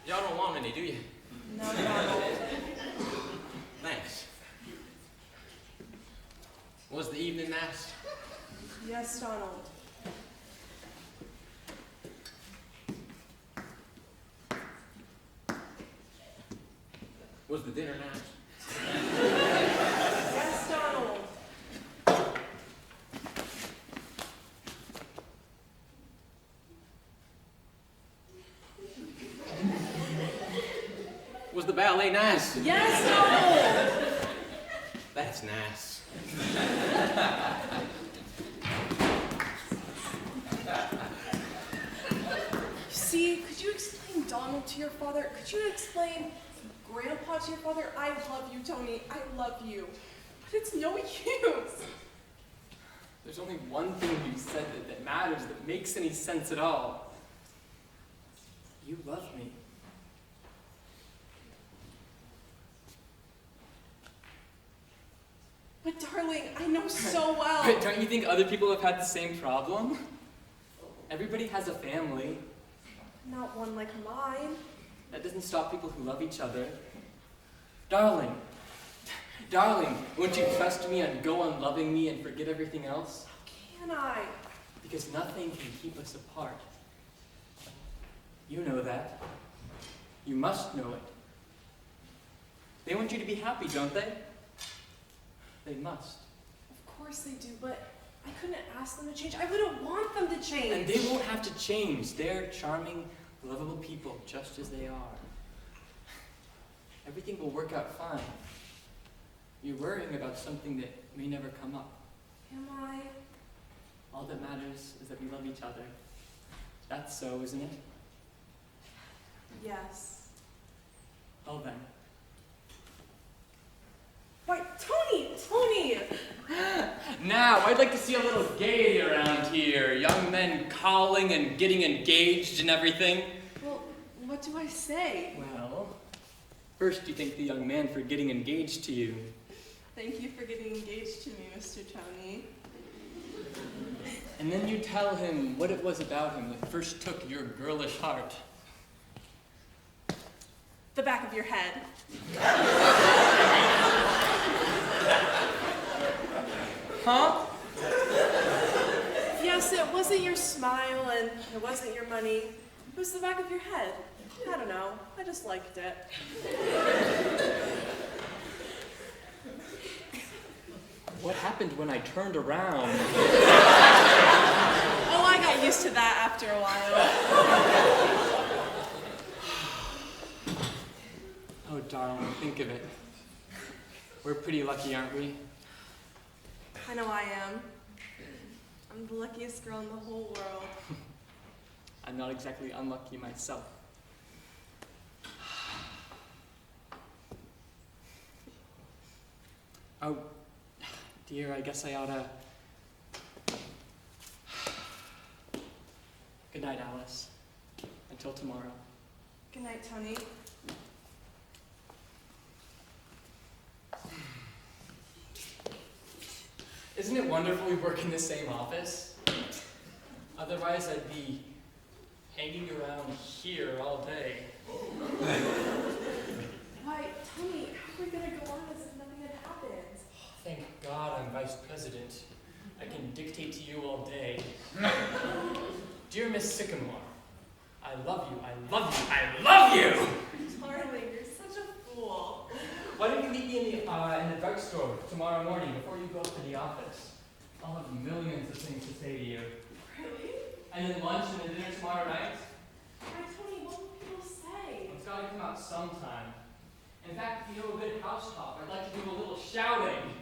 Y'all don't want any, do you? No, Donald. Thanks. Was the evening nice? Yes, Donald. Was the dinner nice? Yes, Donald. Was the ballet nice? Yes, Donald. That's nice. See, could you explain Donald to your father? Could you explain Grandpa to your father? I love you, Tony. I love you. But it's no use. There's only one thing you said that matters, that makes any sense at all. You love me. But darling, I know him so well. But don't you think other people have had the same problem? Everybody has a family. Not one like mine. That doesn't stop people who love each other. Darling, won't you trust me and go on loving me and forget everything else? How can I? Because nothing can keep us apart. You know that. You must know it. They want you to be happy, don't they? They must. Of course they do, but I couldn't ask them to change. I wouldn't want them to change. And they won't have to change. They're charming, lovable people, just as they are. Everything will work out fine. You're worrying about something that may never come up. Am I? All that matters is that we love each other. That's so, isn't it? Yes. Well then. Why, Tony! Now, I'd like to see a little gaiety around here. Young men calling and getting engaged and everything. Well, what do I say? Well, first you thank the young man for getting engaged to you. Thank you for getting engaged to me, Mr. Tony. And then you tell him what it was about him that first took your girlish heart. The back of your head. Huh? Yes, it wasn't your smile and it wasn't your money. It was the back of your head. I don't know. I just liked it. What happened when I turned around? Oh, I got used to that after a while. Oh, darling, think of it. We're pretty lucky, aren't we? I know I am. I'm the luckiest girl in the whole world. I'm not exactly unlucky myself. Oh, dear, I guess I oughta... Good night, Alice. Until tomorrow. Good night, Tony. Isn't it wonderful we work in the same office? Otherwise, I'd be hanging around here all day. Why, Tony, how are we gonna go on as if nothing had happened? Thank God I'm vice president. I can dictate to you all day. Dear Miss Sycamore, I love you, I love you, I love you! Darling, you're such a fool. Why don't you meet me in the drugstore tomorrow morning before you go up to the office? I'll have millions of things to say to you. Really? And then lunch and then dinner tomorrow night? Why, Tony, what will people say? It's got to come out sometime. In fact, if you know a good house talk, I'd like to do a little shouting.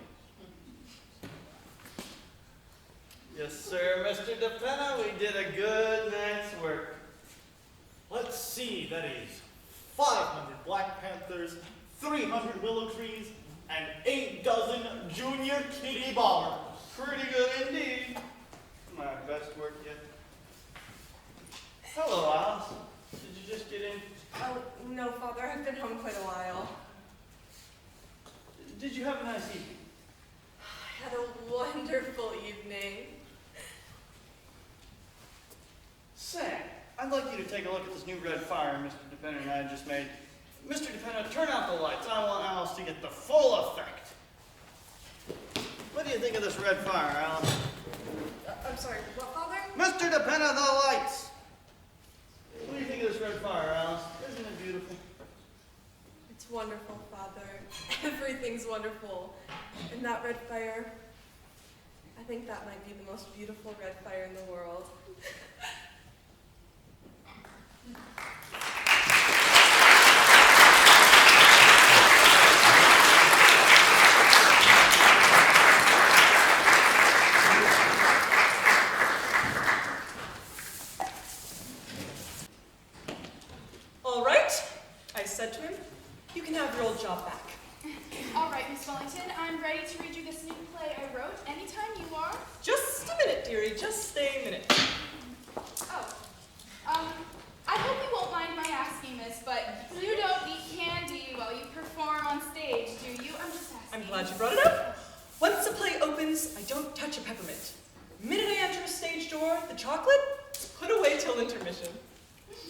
Yes, sir, Mr. DePenna, we did a good night's work. Let's see, that is 500 Black Panthers, 300 willow trees, and 8 dozen junior kitty bombers. Pretty good indeed. My best work yet. Hello, Alice. Did you just get in? Oh, no, Father, I've been home quite a while. Did you have a nice evening? I had a wonderful evening. Say, I'd like you to take a look at this new red fire Mr. DePenna and I just made. Mr. DePenna, turn out the lights. I want Alice to get the full effect. What do you think of this red fire, Alice? I'm sorry, what, Father? Mr. DePenna, the lights! What do you think of this red fire, Alice? Isn't it beautiful? It's wonderful, Father. Everything's wonderful. And that red fire, I think that might be the most beautiful red fire in the world. All right, I said to him, you can have your old job back. All right, Miss Wellington, I'm ready to read you this new play I wrote. Anytime you are. Just a minute, dearie, just a minute. Oh, I hope you won't mind my asking this, but you don't eat candy while you perform on stage, do you? I'm just asking. I'm glad you brought it up. Once the play opens, I don't touch a peppermint. The minute I enter a stage door, the chocolate is put away till intermission.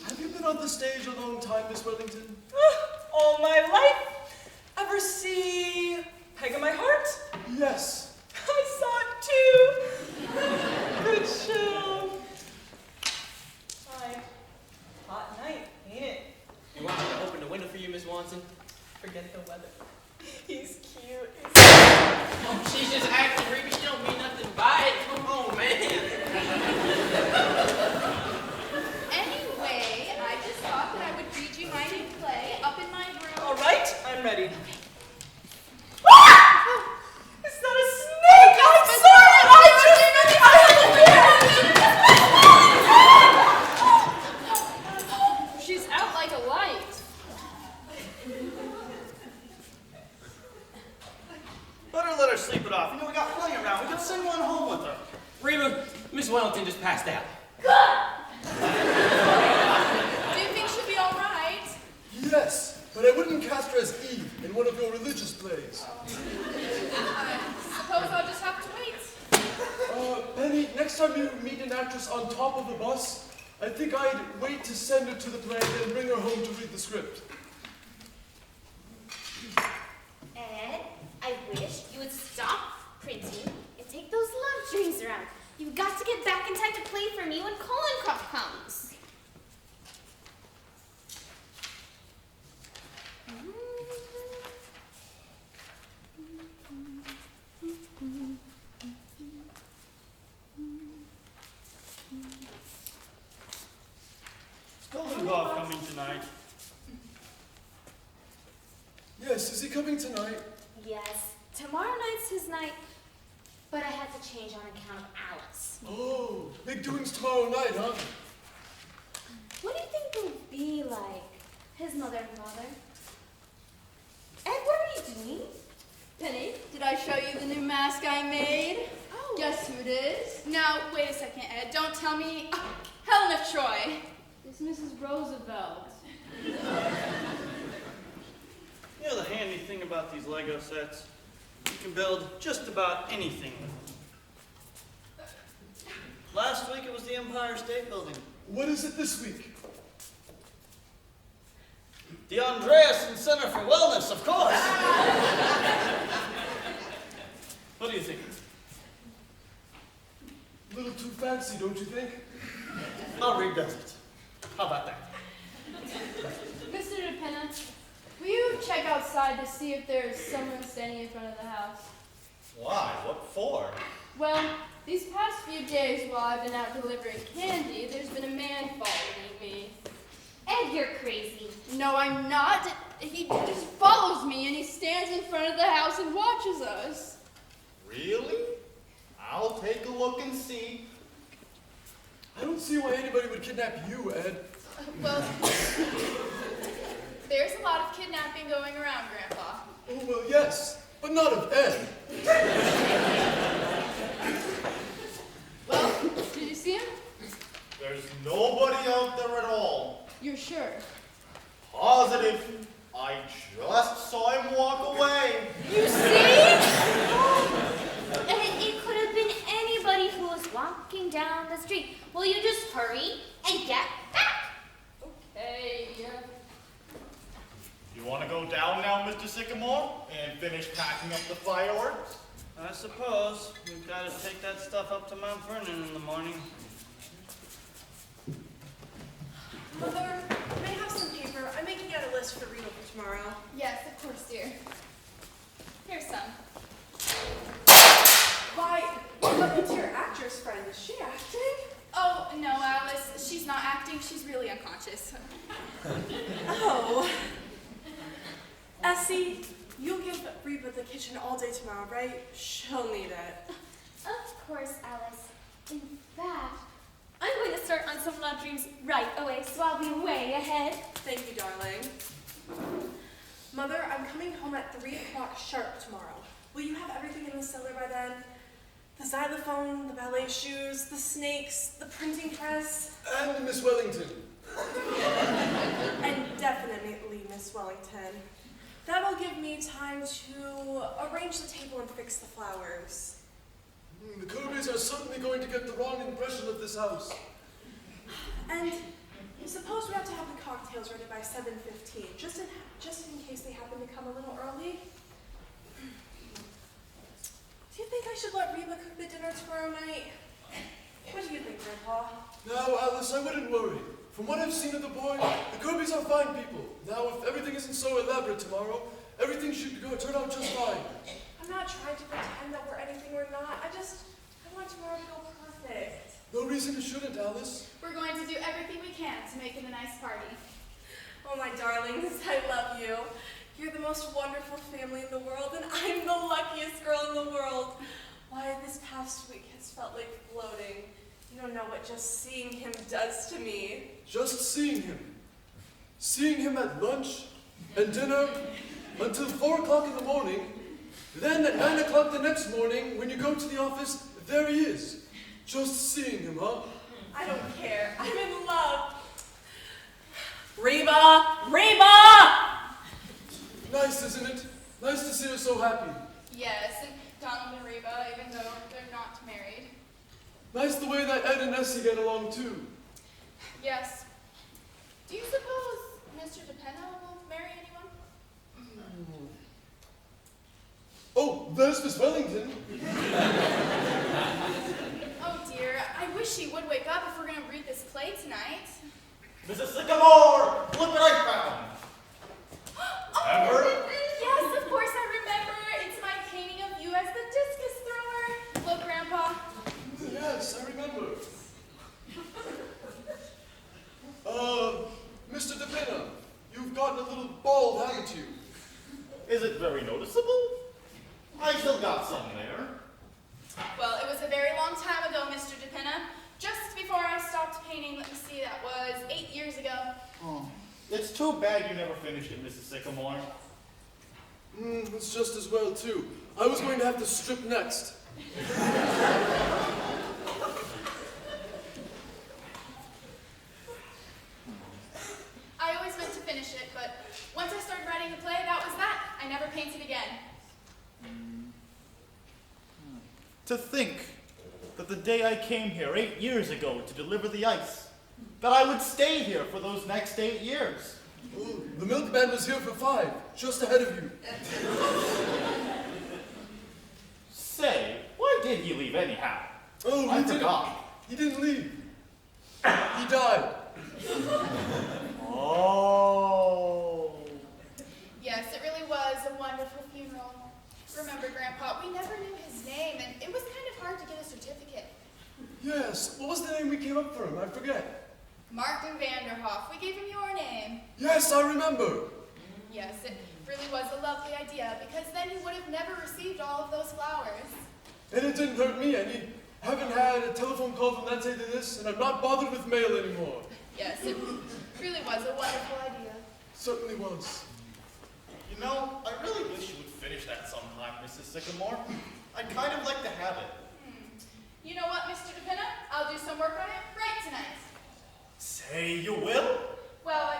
Have you been on the stage a long time, Miss Wellington? All my life. Ever see Peg in My Heart? Yes. I saw it too. Good show. Hi. Hot night, ain't it? You want me to open the window for you, Miss Watson? Forget the weather. He's cute. Oh, she's just acting, Reba. She don't mean nothing by it. Come on, man. Anyway, I just thought that I would read you my new play up in my room. All right, I'm ready. Ah! Is that a snake? I'm sorry. She's out like a light. Better let her sleep it off. You know, we got plenty around. We could send one home with her. Reba, Miss Wellington just passed out. Do you think she'll be all right? Yes, but I wouldn't cast her as Eve in one of your religious plays. I suppose I'll just have to wait. Penny, next time you meet an actress on top of a bus, I think I'd wait to send her to the play and bring her home to read the script. Ed, I wish you would stop printing and take those love dreams around. You've got to get back in time to play for me when Coloncroft comes. Is Goldenhoff coming tonight? Yes, is he coming tonight? Yes, tomorrow night's his night, but I had to change on account of Alice. Oh, big doings tomorrow night, huh? What do you think they'll be like, his mother and father? Ed, what are you doing? Penny, did I show you the new mask I made? Oh. Guess who it is? Now, wait a second, Ed. Don't tell me. Helen of Troy. It's Mrs. Roosevelt. You know the handy thing about these Lego sets? You can build just about anything with them. Last week it was the Empire State Building. What is it this week? The Andreasen Center for Wellness, of course. What do you think? A little too fancy, don't you think? I'll rebuild it. How about that? Mr. DePenna, will you check outside to see if there's someone standing in front of the house? Why? What for? Well, these past few days while I've been out delivering candy, there's been a man following me. Ed, you're crazy. No, I'm not. He just follows me and he stands in front of the house and watches us. Really? I'll take a look and see. I don't see why anybody would kidnap you, Ed. Well, there's a lot of kidnapping going around, Grandpa. Oh, well, yes, but not of Ed. Well, did you see him? There's nobody out there at all. You're sure? Positive. I just saw him walk away. You see? And it could have been anybody who was walking down the street. Will you just hurry and get back? Okay, You want to go down now, Mr. Sycamore, and finish packing up the fireworks? I suppose we've got to take that stuff up to Mount Vernon in the morning. Mother, may I have some paper? I'm making out a list for Reba for tomorrow. Yes, of course, dear. Here's some. Why, what happened to your actress friend? Is she acting? Oh, no, Alice. She's not acting. She's really unconscious. Oh. Essie, you'll give Reba the kitchen all day tomorrow, right? She'll need it. Of course, Alice. In fact, I'm going to start on some love dreams right away, so I'll be way ahead. Thank you, darling. Mother, I'm coming home at 3 o'clock sharp tomorrow. Will you have everything in the cellar by then? The xylophone, the ballet shoes, the snakes, the printing press. And Miss Wellington. And definitely Miss Wellington. That'll give me time to arrange the table and fix the flowers. The Kirbys are certainly going to get the wrong impression of this house. And suppose we have to have the cocktails ready by 7:15, just in case they happen to come a little early. Do you think I should let Reba cook the dinner tomorrow night? What do you think, Grandpa? Now, Alice, I wouldn't worry. From what I've seen of the boy, the Kirbys are fine people. Now, if everything isn't so elaborate tomorrow, everything should turn out just fine. I'm not trying to pretend that we're anything we're not. I want tomorrow to go perfect. No reason it shouldn't, Alice. We're going to do everything we can to make it a nice party. Oh, my darlings, I love you. You're the most wonderful family in the world, and I'm the luckiest girl in the world. Why, this past week has felt like floating. You don't know what just seeing him does to me. Just seeing him. Seeing him at lunch and dinner until 4 o'clock in the morning. Then at 9 o'clock the next morning, when you go to the office, there he is. Just seeing him, huh? I don't care. I'm in love. Reba! Reba! Nice, isn't it? Nice to see her so happy. Yes, and Donald and Reba, even though they're not married. Nice the way that Ed and Essie get along, too. Yes. Do you suppose Mr. DePenna will marry anyone? Oh, there's Miss Wellington. Oh dear, I wish she would wake up if we're going to read this play tonight. Mrs. Sycamore, look what I found. Remember? Yes, of course I remember. It's my painting of you as the discus thrower. Look, Grandpa. Yes, I remember. Mr. DePenna, you've gotten a little bald, haven't you? Is it very noticeable? I still got some there. Well, it was a very long time ago, Mr. DePenna. Just before I stopped painting, let me see, that was 8 years ago. Oh, it's too bad you never finished it, Mrs. Sycamore. It's just as well, too. I was going to have to strip next. I always meant to finish it, but once I started writing the play, that was that. I never painted again. To think that the day I came here 8 years ago to deliver the ice, that I would stay here for those next 8 years. Oh, the milkman was here for 5, just ahead of you. Say, why did he leave anyhow? Oh, I forgot. He didn't leave. He died. Oh. Yes, it really was a wonderful funeral. Remember, Grandpa, we never knew his name, and it was kind of hard to get a certificate. Yes, what was the name we came up for him? I forget. Martin Vanderhoff. We gave him your name. Yes, I remember. Yes, it really was a lovely idea, because then he would have never received all of those flowers. And it didn't hurt me. I mean, haven't had a telephone call from that day to this, and I'm not bothered with mail anymore. Yes, it really was a wonderful idea. Certainly was. You know, I really wish you would finish that sometime, Mrs. Sycamore. I'd kind of like to have it. You know what, Mr. DePenna? I'll do some work on it right tonight. Say you will? Well, I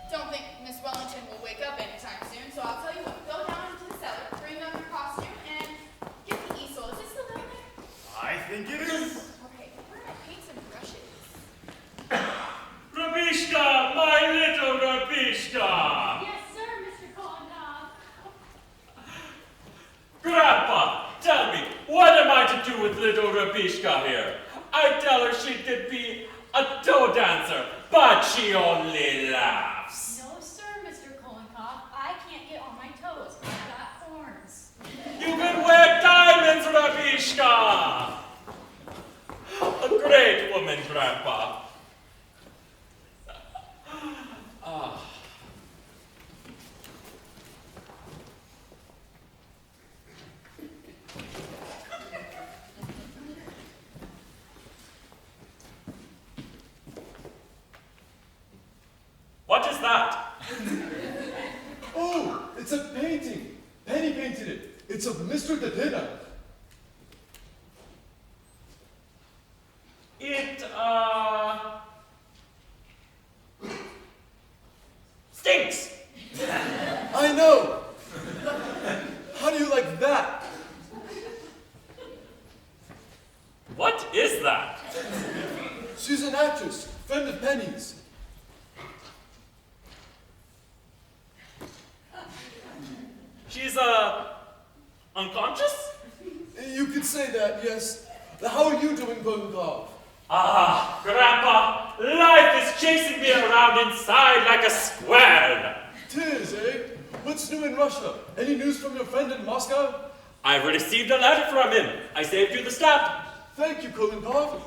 don't think Miss Wellington will wake up anytime soon, so I'll tell you what. Go down into the cellar, bring up your costume, and get the easel. Is it still down there? I think it is. Okay, where are my paints and brushes? Rabishka, my little Rabishka! Yes, sir, Mr. Kolonov. Grandpa, tell me, what am I to do with little Rabishka here? I tell her she could be a toe dancer, but she only laughs. No, sir, Mr. Kolonkov. I can't get on my toes. I've got horns. You can wear diamonds, Rabishka! A great woman, Grandpa. What is that? Oh, it's a painting. Penny painted it. It's of Mr. DePenna. It, stinks! I know. like that. What is that? She's an actress, friend of Penny's. She's, unconscious? You could say that, yes. How are you doing, Kolenkov? Ah, Grandpa, life is chasing me around inside like a squirrel. Tis, eh? What's new in Russia? Any news from your friend in Moscow? I've received a letter from him. I saved you the stamp. Thank you, Kolenkov.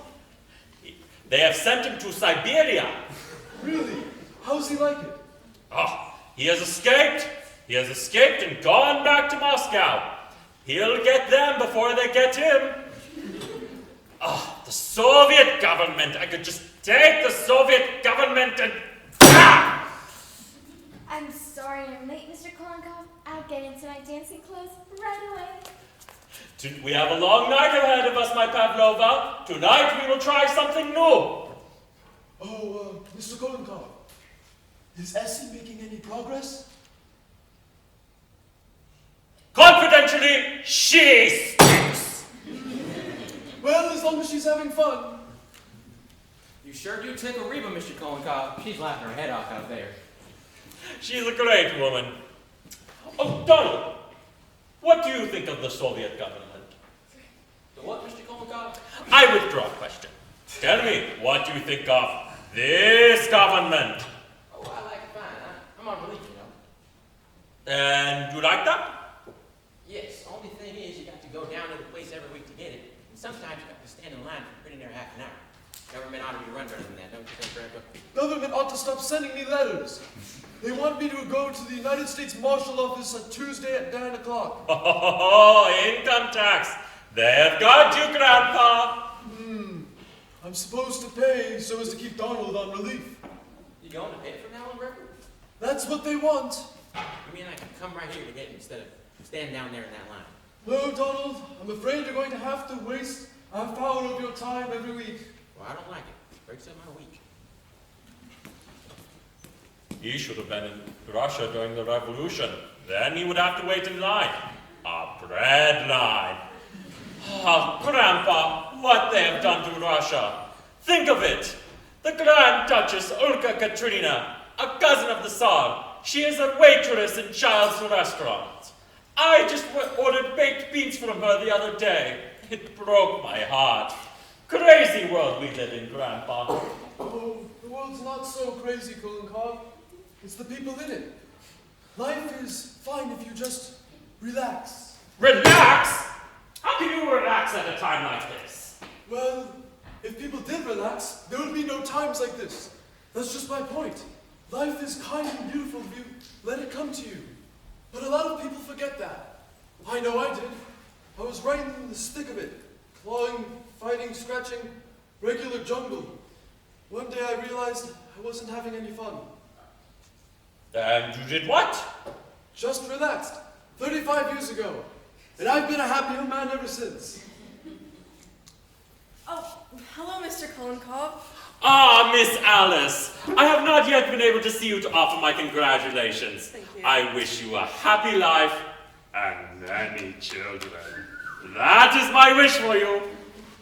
They have sent him to Siberia. Really? How's he like it? Oh, he has escaped. He has escaped and gone back to Moscow. He'll get them before they get him. Oh, the Soviet government. I could just take the Soviet government and... Ah! I'm sorry I'm late, Mr. Kolonkov. I'll get into my dancing clothes right away. We have a long night ahead of us, my Pavlova. Tonight we will try something new. Oh, Mr. Kolenkov, is Essie making any progress? Confidentially, she stinks. Well, as long as she's having fun. You sure do tickle Reba, Mr. Kolenkov. She's laughing her head off out there. She's a great woman. Oh, Donald, what do you think of the Soviet government? The what, Mr. Kolenkov? I withdraw the question. Tell me, what do you think of this government? Oh, I like it fine. I'm on relief, you know. And you like that? Yes, only thing is you got to go down to the place every week to get it. And sometimes you got to stand in line for pretty near half an hour. Government ought to be run better than that, don't you think, Grandpa? Government ought to stop sending me letters. They want me to go to the United States Marshal Office on Tuesday at 9 o'clock. Oh, income tax. They have got you, Grandpa. I'm supposed to pay so as to keep Donald on relief. You going to pay from now on, Grandpa? That's what they want. You mean I can come right here to get it instead of standing down there in that line? No, Donald, I'm afraid you're going to have to waste a half hour of your time every week. Well, I don't like it. Breaks up my week. He should have been in Russia during the revolution. Then he would have to wait in line. A bread line. Oh, Grandpa, what they have done to Russia. Think of it. The Grand Duchess Olga Katrina, a cousin of the Tsar. She is a waitress in Child's restaurant. I just ordered baked beans from her the other day. It broke my heart. Crazy world we live in, Grandpa. Oh, the world's not so crazy, Kolenkov. It's the people in it. Life is fine if you just relax. Relax? How can you relax at a time like this? Well, if people did relax, there would be no times like this. That's just my point. Life is kind and beautiful if you let it come to you. But a lot of people forget that. I know I did. I was right in the thick of it. Clawing, fighting, scratching, regular jungle. One day I realized I wasn't having any fun. And you did what? Just relaxed. 35 years ago. And I've been a happier man ever since. Oh, hello, Mr. Kolonkov. Ah, Miss Alice, I have not yet been able to see you to offer my congratulations. Thank you. I wish you a happy life and many children. That is my wish for you.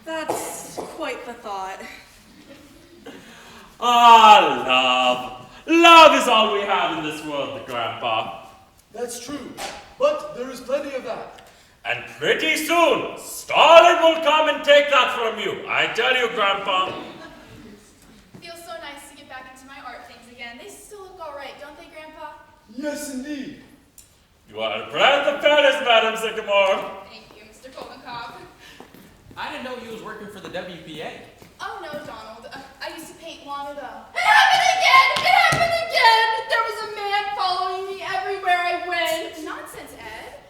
That's quite the thought. Ah, love. Love is all we have in this world, Grandpa. That's true. But there is plenty of that. And pretty soon, Stalin will come and take that from you. I tell you, Grandpa. Feels so nice to get back into my art things again. They still look all right, don't they, Grandpa? Yes, indeed. You are a breath of Paris, Madam Sycamore. Thank you, Mr. Kolonkov. I didn't know you was working for the WPA. Oh, no, Donald. I used to paint long ago. It happened again! It happened again! There was a man following me everywhere I went. Nonsense, Ed.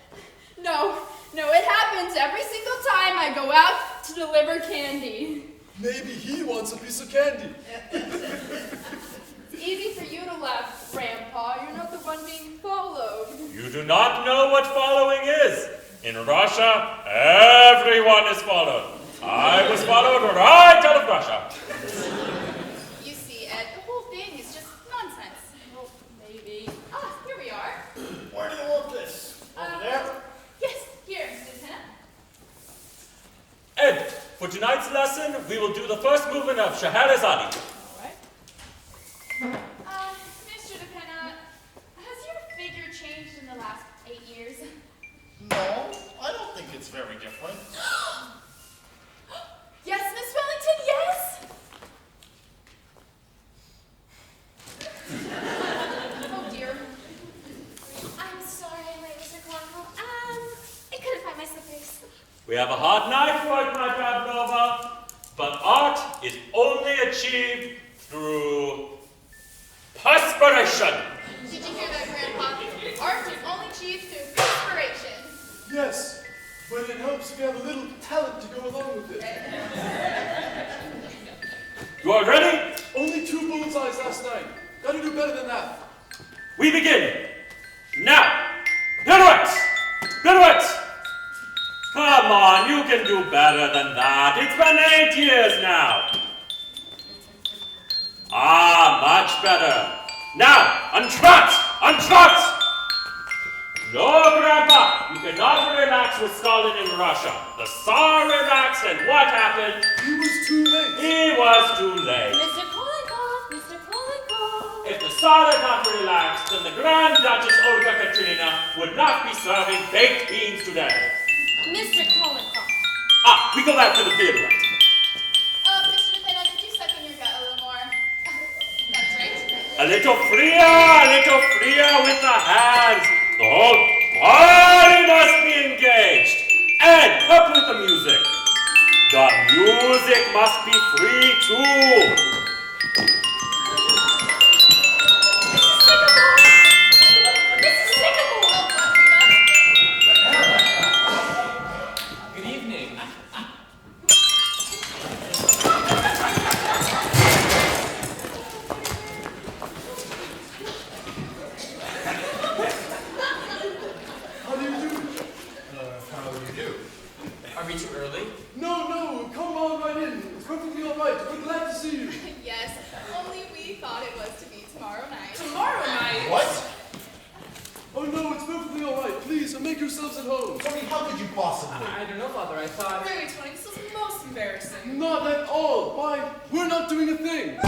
No, it happens every single time I go out to deliver candy. Maybe he wants a piece of candy. It's easy for you to laugh, Grandpa. You're not the one being followed. You do not know what following is. In Russia, everyone is followed. I was followed right out of Russia. You see, Ed, the whole thing is just nonsense. Well, maybe. Ah, here we are. Where do you want this? Over there? Yes, here. For tonight's lesson, we will do the first movement of Scheherazade. Mr. DePenna, has your figure changed in the last 8 years? No, I don't think it's very different. Yes, Miss Wellington, yes! Oh dear. I'm sorry I'm late, Mr. Cornwall. I couldn't find my slippers. We have a hard night for it, my Pavlova, but art is only achieved through perspiration. Did you hear that, Grandpa? Art is only achieved through perspiration. Yes, but it helps if you have a little talent to go along with it. You are ready? Only 2 bullseyes last night. Gotta do better than that. We begin. Now, pirouette! Pirouette! Come on, you can do better than that. It's been 8 years now. Ah, much better. Now, untrot! Untrot! No, Grandpa, you cannot relax with Stalin in Russia. The Tsar relaxed, and what happened? He was too late. He was too late. Mr. Kolenkov, Mr. Kolenkov. If the Tsar had not relaxed, then the Grand Duchess Olga Katrina would not be serving baked beans today. Mr. Kolenkov. Ah, we go back to the pirouette. Mr. DePenna, could you suck in your gut a little more? That's right. A little freer with the hands. The whole body must be engaged. And up with the music. The music must be free too. Good evening. How do you do? How do you do? Are we too early? No, come on right in. It's perfectly all right. We're glad to see you. Yes, only we thought it was to be tomorrow night. Tomorrow night? What? Oh no, it's perfectly all right. Please, make yourselves at home. Tony, how could you possibly? I don't know, Father. I thought... Really, Tony, this is most embarrassing. Not at all. Why, we're not doing a thing.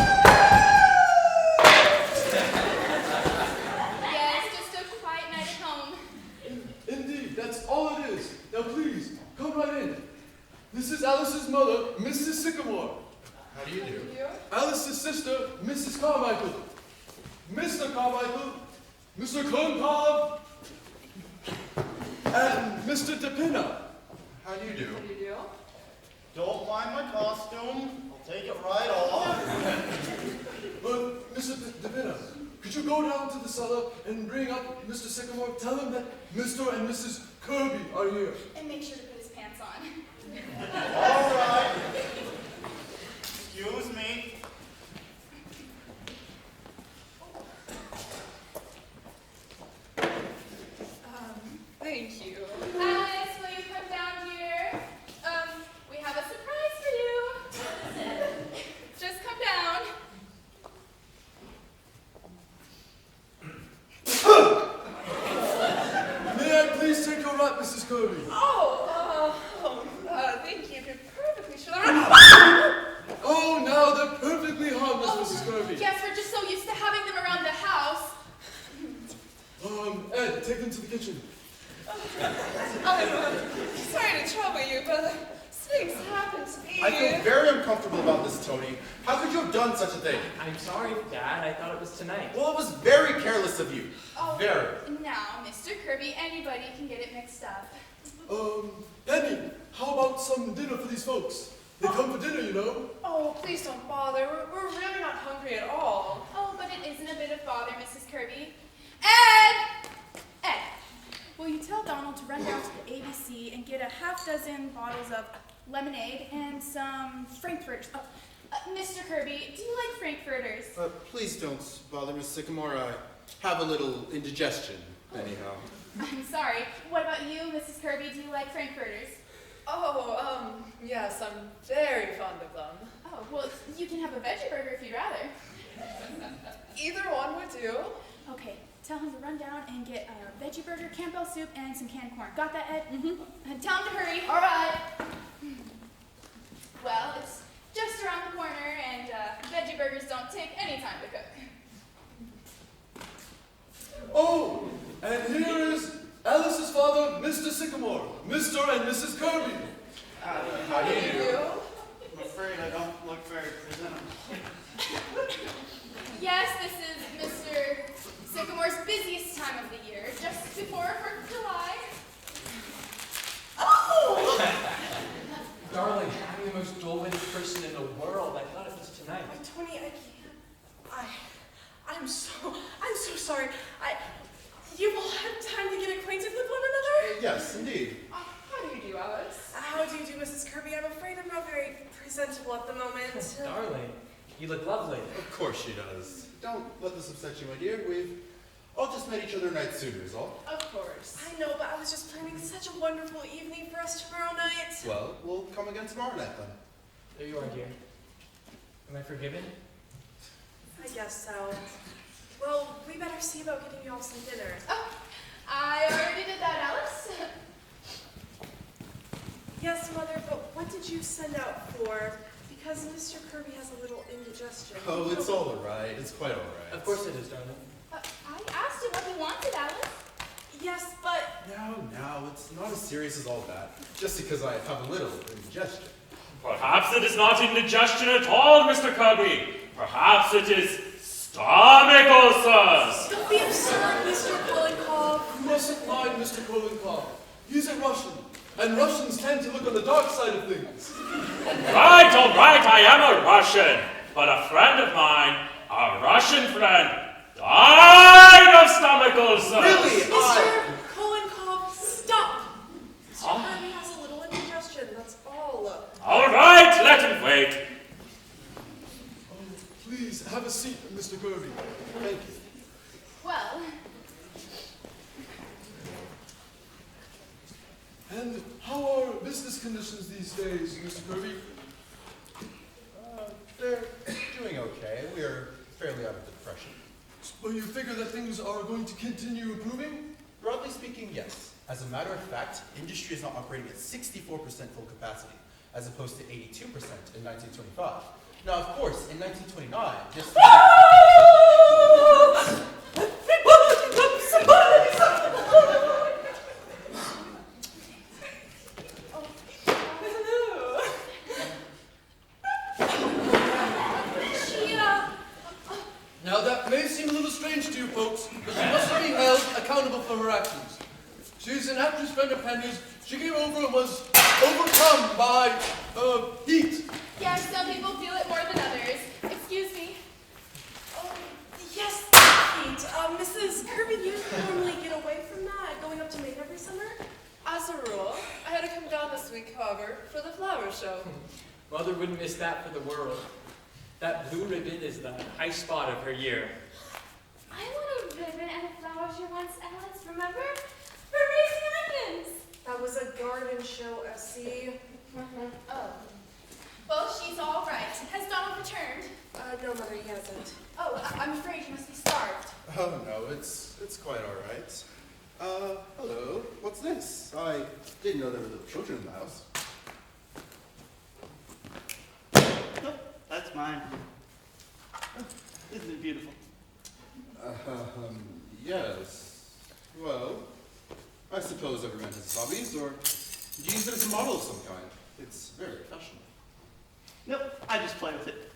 Yes, just a quiet night at home. Indeed, that's all it is. Now please, come right in. This is Alice's mother, Mrs. Sycamore. How do you do? Alice's sister, Mrs. Carmichael. Mr. Carmichael, Mr. Kolenkov, and Mr. DePenna. How do you do? What do you do? Don't mind my costume. I'll take it right off. Mr. DePenna, could you go down to the cellar and bring up Mr. Sycamore? Tell him that Mr. and Mrs. Kirby are here. And make sure to put his pants on. All right. Excuse me. Thank you. Alice, will you come down here? We have a surprise for you. Just come down. May I please take your wrap, Mrs. Kirby? Thank you. You're perfectly sure. Oh, now they're perfectly harmless, Mrs. Kirby. Yes, we're just so used to having them around the house. Ed, take them to the kitchen. Sorry to trouble you, but things happen to me. I feel very uncomfortable about this, Tony. How could you have done such a thing? I'm sorry, Dad. I thought it was tonight. Well, it was very careless of you. Oh, Very. now, Mr. Kirby, anybody can get it mixed up. Penny, how about some dinner for these folks? They come for dinner, you know. Oh, please don't bother. We're really not hungry at all. Oh, but it isn't a bit of bother, Mrs. Kirby. Ed, will you tell Donald to run down to the ABC and get a half dozen bottles of lemonade and some frankfurters? Mr. Kirby, do you like frankfurters? Please don't bother Miss Sycamore. I have a little indigestion, anyhow. I'm sorry. What about you, Mrs. Kirby? Do you like frankfurters? Oh, yes, I'm very fond of them. Oh, well, you can have a veggie burger if you'd rather. Either one would do. Okay, tell him to run down and get a veggie burger, Campbell soup, and some canned corn. Got that, Ed? Mm-hmm. Tell him to hurry. All right. don't take any time to cook. Oh, and here is Alice's father, Mr. Sycamore, Mr. and Mrs. Kirby. How do you do? I'm afraid I don't look very presentable. Yes, this is Mr. Sycamore's busiest time of the year, just before 4th of July. Oh! Darling, I'm the most dull-witted person in the world. I thought it was tonight. Tony, I can't. I'm so sorry. You've all had time to get acquainted with one another? Yes, indeed. How do you do, Alice? How do you do, Mrs. Kirby? I'm afraid I'm not very presentable at the moment. Darling, you look lovely. Of course she does. Don't let this upset you, my dear. We've all just met each other a night sooner, is all. Of course. I know, but I was just planning such a wonderful evening for us tomorrow night. Well, we'll come again tomorrow night then. There you are, dear. Am I forgiven? I guess so. Well, we better see about getting you all some dinner. Oh, I already did that, Alice. Yes, Mother, but what did you send out for? Because Mr. Kirby has a little indigestion. Oh, it's all right. It's quite all right. Of course it is, darling. I asked him what he wanted, Alice. Yes, but... Now, it's not as serious as all that. Just because I have a little indigestion. Perhaps it is not indigestion at all, Mr. Kirby. Perhaps it is stomach ulcers. Don't be absurd, Mr. Kolenkov. You mustn't mind Mr. Kolenkov. He's a Russian, and Russians tend to look on the dark side of things. All right, I am a Russian. But a friend of mine, a Russian friend, died of stomach ulcers. Really? Mr. Kolenkov, stop! Mr. Kirby has a little indigestion, that's all. All right, let him wait. Oh, please, have a seat, Mr. Kirby. Thank you. Well, And how are business conditions these days, Mr. Kirby? They're doing okay. We're fairly out of depression. Well, you figure that things are going to continue improving? Broadly speaking, yes. As a matter of fact, industry is now operating at 64% full capacity, as opposed to 82% in 1925. Now, of course, in 1929, just... Now that may seem a little strange to you folks, but she must be held accountable for her actions. She's an actress friend of Penny's. She came over and was overcome by, heat. yes, some people feel it more than others. Excuse me. Oh, yes, Pete. Mrs. Kirby, you normally get away from that, going up to Maine every summer? As a rule, I had to come down this week, however, for the flower show. Mother wouldn't miss that for the world. That blue ribbon is the high spot of her year. I want a ribbon and a flower show once, Alice, remember? For raising onions! That was a garden show, Essie. Oh. Well, she's all right. Has Donald returned? No, Mother, he hasn't. Oh, I'm afraid you must be starved. Oh, no, it's quite all right. Hello. What's this? I didn't know there were little children in the house. Nope, that's mine. Isn't it beautiful? Yes. Well, I suppose every man has his hobbies, or do you use it as a model of some kind? It's very fashionable. Nope, I just play with it.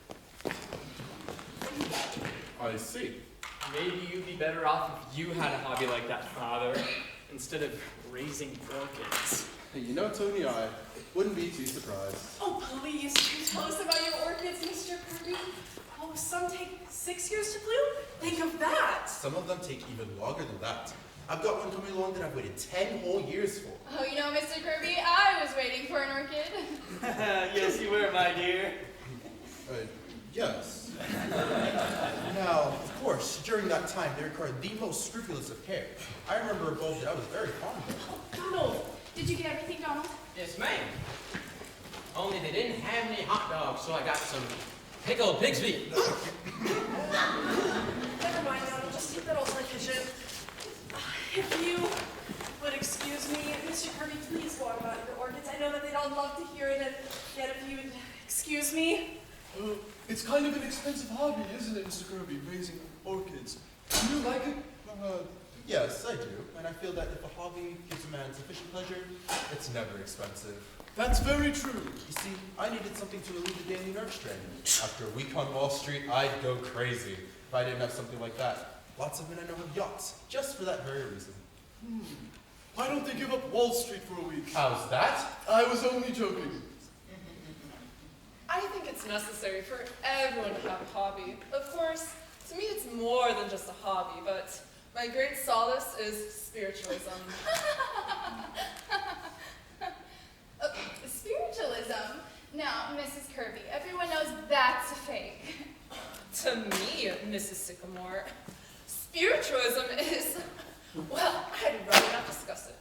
I see. Maybe you'd be better off if you had a hobby like that, Father, instead of raising orchids. Hey, you know, Tony, I wouldn't be too surprised. Oh, please, do tell us about your orchids, Mr. Kirby. Oh, some take 6 years to bloom? Think of that. Some of them take even longer than that. I've got one coming along that I've waited 10 whole years for. Oh, you know, Mr. Kirby, I was waiting for an orchid. Yes, you were, my dear. Yes. Now, of course, during that time, they required the most scrupulous of care. I remember a bulb that I was very fond of. Oh, Donald, did you get everything, Donald? Yes, ma'am. Only they didn't have any hot dogs, so I got some pickled pig's feet. Never mind, Donald, just take that all to the kitchen. If you would excuse me, Mr. Kirby, please go on about your orchids. I know that they'd all love to hear it, and yet if you would excuse me. It's kind of an expensive hobby, isn't it, Mr. Kirby, raising orchids? Do you like it? Yes, I do. And I feel that if a hobby gives a man sufficient pleasure, it's never expensive. That's very true. You see, I needed something to relieve the daily nerve strain. After a week on Wall Street, I'd go crazy if I didn't have something like that. Lots of men I know have yachts, just for that very reason. Why don't they give up Wall Street for a week? How's that? I was only joking. I think it's necessary for everyone to have a hobby. Of course, to me it's more than just a hobby, but my great solace is spiritualism. Spiritualism? Now, Mrs. Kirby, everyone knows that's a fake. To me, Mrs. Sycamore, spiritualism is, well, I'd rather not discuss it.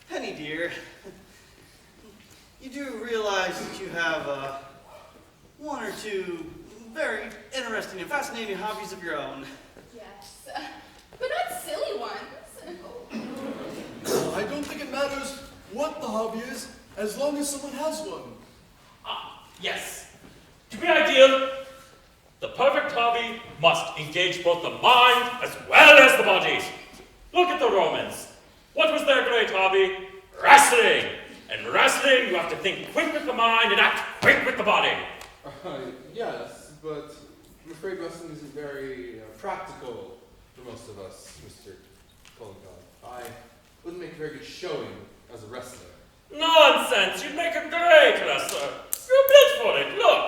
Penny, dear, you do realize that you have one or two very interesting and fascinating hobbies of your own. Yes, but not silly ones. I don't think it matters what the hobby is, as long as someone has one. Yes. To be ideal, the perfect hobby must engage both the mind as well as the body. Look at the Romans. What was their great hobby? Wrestling. And wrestling, you have to think quick with the mind and act quick with the body. Yes, but I'm afraid wrestling isn't very practical for most of us, Mr. Kolnikov. I wouldn't make a very good showing as a wrestler. Nonsense! You'd make a great wrestler. You're built for it. Look.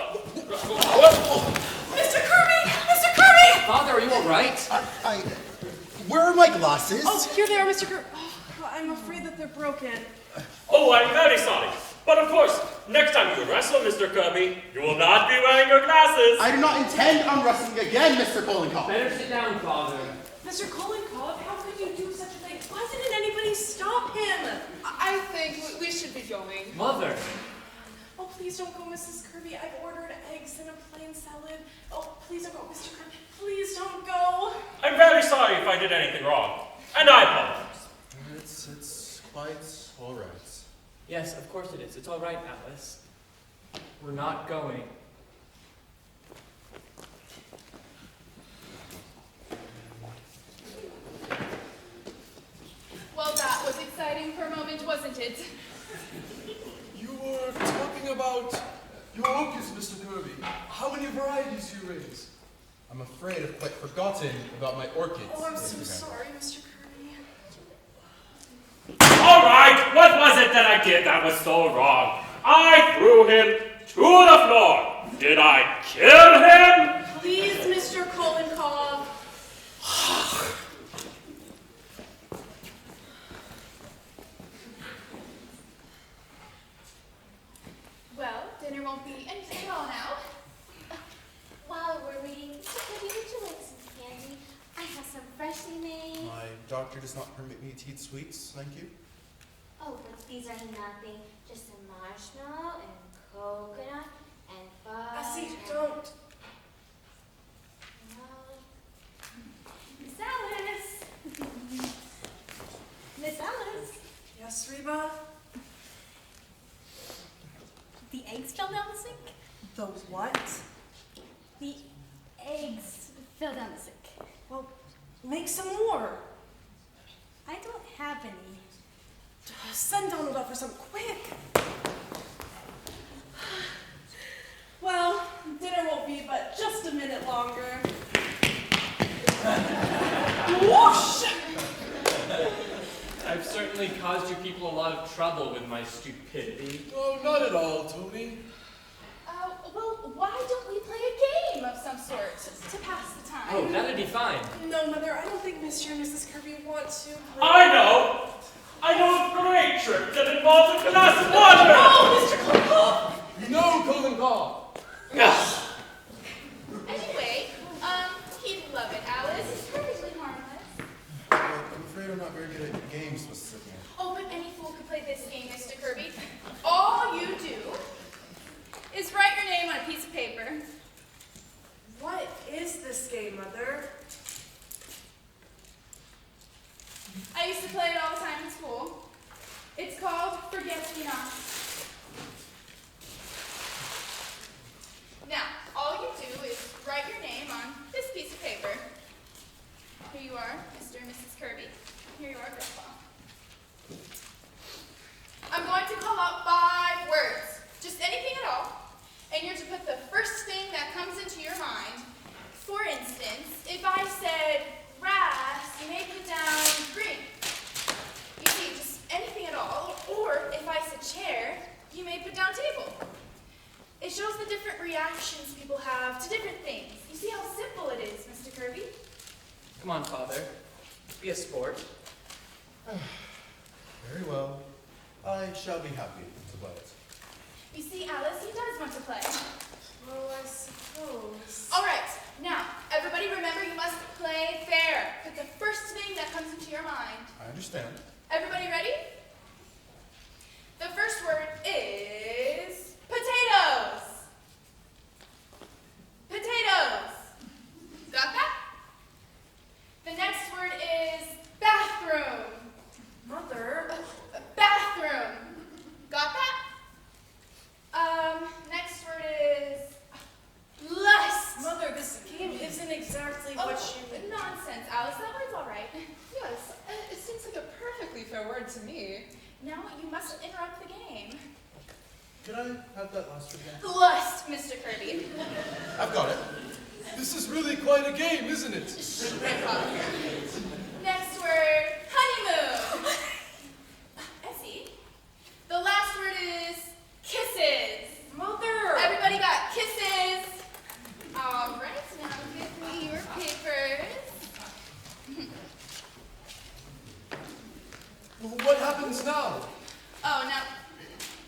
Mr. Kirby! Mr. Kirby! Father, are you all right? Where are my glasses? Oh, here they are, Mr. Kirby. Oh, I'm afraid that they're broken. Oh, I'm very sorry. But of course, next time you wrestle, Mr. Kirby, you will not be wearing your glasses. I do not intend on wrestling again, Mr. Kolnikov. Better sit down, Father. Mr. Kolnikov, how could you do such a thing? Why didn't anybody stop him? I think we should be going. Mother. Oh, please don't go, Mrs. Kirby. I've ordered eggs and a plain salad. Oh, please don't go, Mr. Kirby. Please don't go. I'm very sorry if I did anything wrong. And I apologize. It's quite all right. Yes, of course it is. It's all right, Alice. We're not going. Well, that was exciting for a moment, wasn't it? You were talking about your orchids, Mr. Kirby. How many varieties do you raise? I'm afraid I've quite forgotten about my orchids. Oh, I'm so sorry, Mr. Kirby. All right, what was it that I did that was so wrong? I threw him to the floor. Did I kill him? Please, Mr. Kolnikov. Well, dinner won't be anything at all now. While we're waiting, Mr. Kirby, would you like some candy? I have some freshly made. My doctor does not permit me to eat sweets, thank you. Oh, but these are nothing. Just a marshmallow and coconut and fudge. See, and- don't. Miss Alice. Miss Alice. Yes, Reba? The eggs fell down the sink? The what? The eggs fell down the sink. Well, make some more. I don't have any. Send Donald up for some quick. Well, dinner won't be but just a minute longer. Whoosh! I've certainly caused you people a lot of trouble with my stupidity. Oh, not at all, Tony. Well, why don't we play a game of some sort to pass the time? Oh, that'd be fine. No, Mother, I don't think Mr. and Mrs. Kirby want to. I know a great trick that involves a glass of water. No, Mr. Kolnikov! No, Kolnikov! Anyway, he'd love it, Alice. It's perfectly harmless. I'm afraid I'm not very good at games, Mrs. Sycamore. Oh, but any fool could play this game, Mr. Kirby. All you do is write your name on a piece of paper. What is this game, Mother? I used to play it all the time in school. It's called Forget Me Not. Now, all you do is write your name on this piece of paper. Here you are, Mr. and Mrs. Kirby. Here you are, Grandpa. I'm going to call out 5 words, just anything at all, and you're to put the first thing that comes into your mind. For instance, if I said grass, you may put down green. You see, just anything at all. Or if I said chair, you may put down table. It shows the different reactions people have to different things. You see how simple it is, Mr. Kirby? Come on, Father. Be a sport. Very well. I shall be happy to play it. You see, Alice, he does want to play. Well, I suppose. All right, now, everybody remember you must play fair. Put the first thing that comes into your mind. I understand. Everybody ready? The first word is potatoes. Potatoes. Got that? The next word is bathroom. Mother. Bathroom. Got that? Next word is lust. Mother, this game isn't exactly what you... Nonsense, Alice. That word's all right. Yes, it seems like a perfectly fair word to me. Now you mustn't interrupt the game. Could I have that last word again? Lust, Mr. Kirby. I've got it. This is really quite a game, isn't it? Next word, honeymoon. Essie. The last word is kisses. Mother! Everybody got kisses. All right, now give me your papers. What happens now? Oh, now,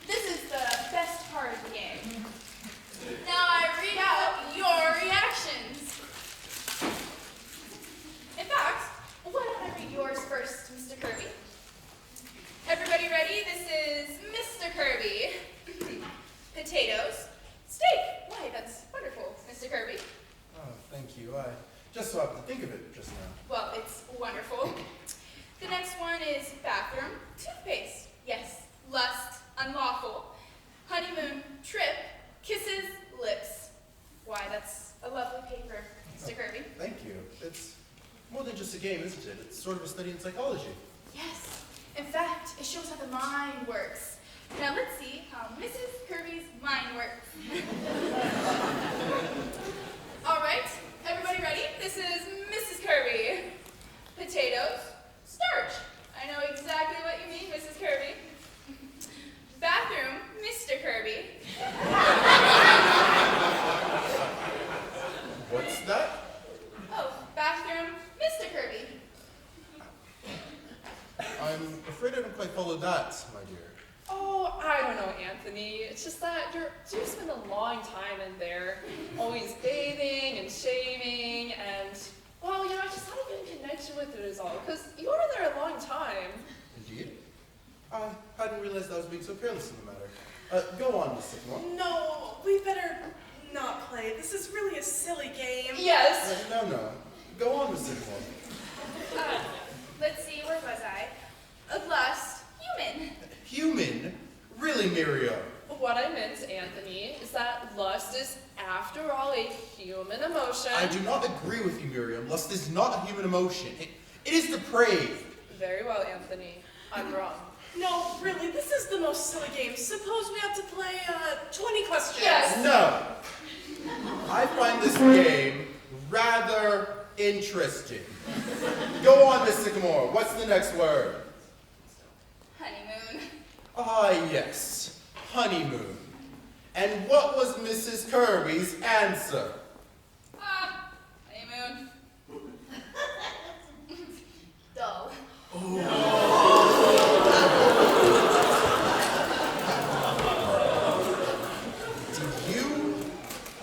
this is the best part of the game. Now I read out your reactions. In fact, why don't I read yours first, Mr. Kirby? Everybody ready? This is Mr. Kirby. Potatoes. Steak. Why, that's wonderful, Mr. Kirby. Oh, thank you. I just so happened to think of it just now. Well, it's wonderful. The next one is bathroom. Toothpaste. Yes. Lust. Unlawful. Honeymoon. Trip. Kisses. Lips. Why, that's a lovely paper, Mr. Kirby. Thank you. It's more than just a game, isn't it? It's sort of a study in psychology. Yes. In fact, it shows how the mind works. Now let's see how Mrs. Kirby's mind works. All right, everybody ready? This is Mrs. Kirby. Potatoes, starch. I know exactly what you mean, Mrs. Kirby. Bathroom, Mr. Kirby. What's that? Oh, bathroom, Mr. Kirby. I'm afraid I don't quite follow that, my dear. Oh, I don't know, Anthony. It's just that you spend a long time in there, always bathing and shaving, and, well, I just not even in connection with it is all, because you were in there a long time. Indeed. I hadn't realized I was being so careless in the matter. Go on, Miss Sycamore. No, we better not play. This is really a silly game. Yes. No. Go on, Miss Sycamore. Let's see, where was I? Lust, human. Human? Really, Miriam? What I meant, Anthony, is that lust is, after all, a human emotion. I do not agree with you, Miriam. Lust is not a human emotion. It is depraved. Very well, Anthony. I'm wrong. No, really, this is the most silly game. Suppose we have to play 20 questions. Yes. No. I find this game rather interesting. Go on, Miss Sycamore. What's the next word? Honeymoon. Ah, yes. Honeymoon. And what was Mrs. Kirby's answer? Honeymoon. Dull. Did you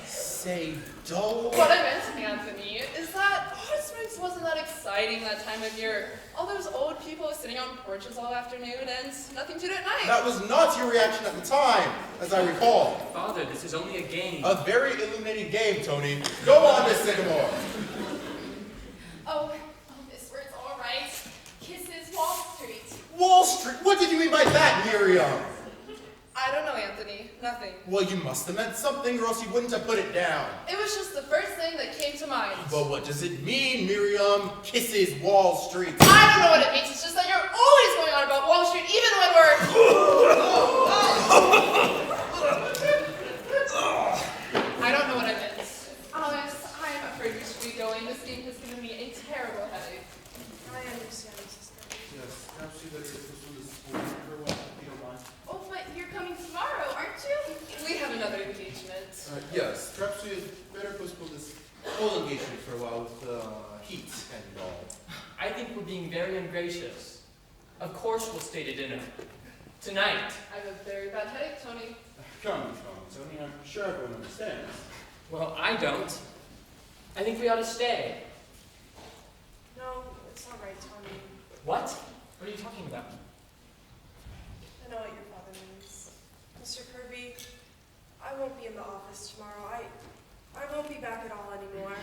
say dull? What I meant, Anthony, is that hot springs wasn't that exciting that time of year. All those old people sitting on porches all afternoon and nothing to do at night. That was not your reaction at the time, as I recall. Father, this is only a game. A very illuminating game, Tony. Go on, Miss Sycamore. Oh, this word's all right. Kisses Wall Street. Wall Street? What did you mean by that, Miriam? I don't know, Anthony. Nothing. nothing. Well, you must have meant something or else you wouldn't have put it down. It was just the first thing that came to mind. But what does it mean, Miriam? Kisses Wall Street. I don't know what it means. It's just that you're always going on about Wall Street, even when we're... I don't know what I meant. Alice, I'm afraid we should be going. This game has given me a terrible headache. I understand, Mrs. Kirby. Yes, perhaps you better get this from the school for a while, if you don't mind. Oh, but you're coming tomorrow, aren't you? We have another engagement. Yes, perhaps we had better postpone this whole engagement for a while with heat and all. I think we're being very ungracious. Of course we'll stay to dinner. Tonight. I have a very bad headache, Tony. Come, Tony, I'm sure everyone understands. Well, I don't. I think we ought to stay. No, it's all right, Tony. What? What are you talking about? I know what your father means. Mr. Kirby, I won't be in the office tomorrow. I won't be back at all anymore.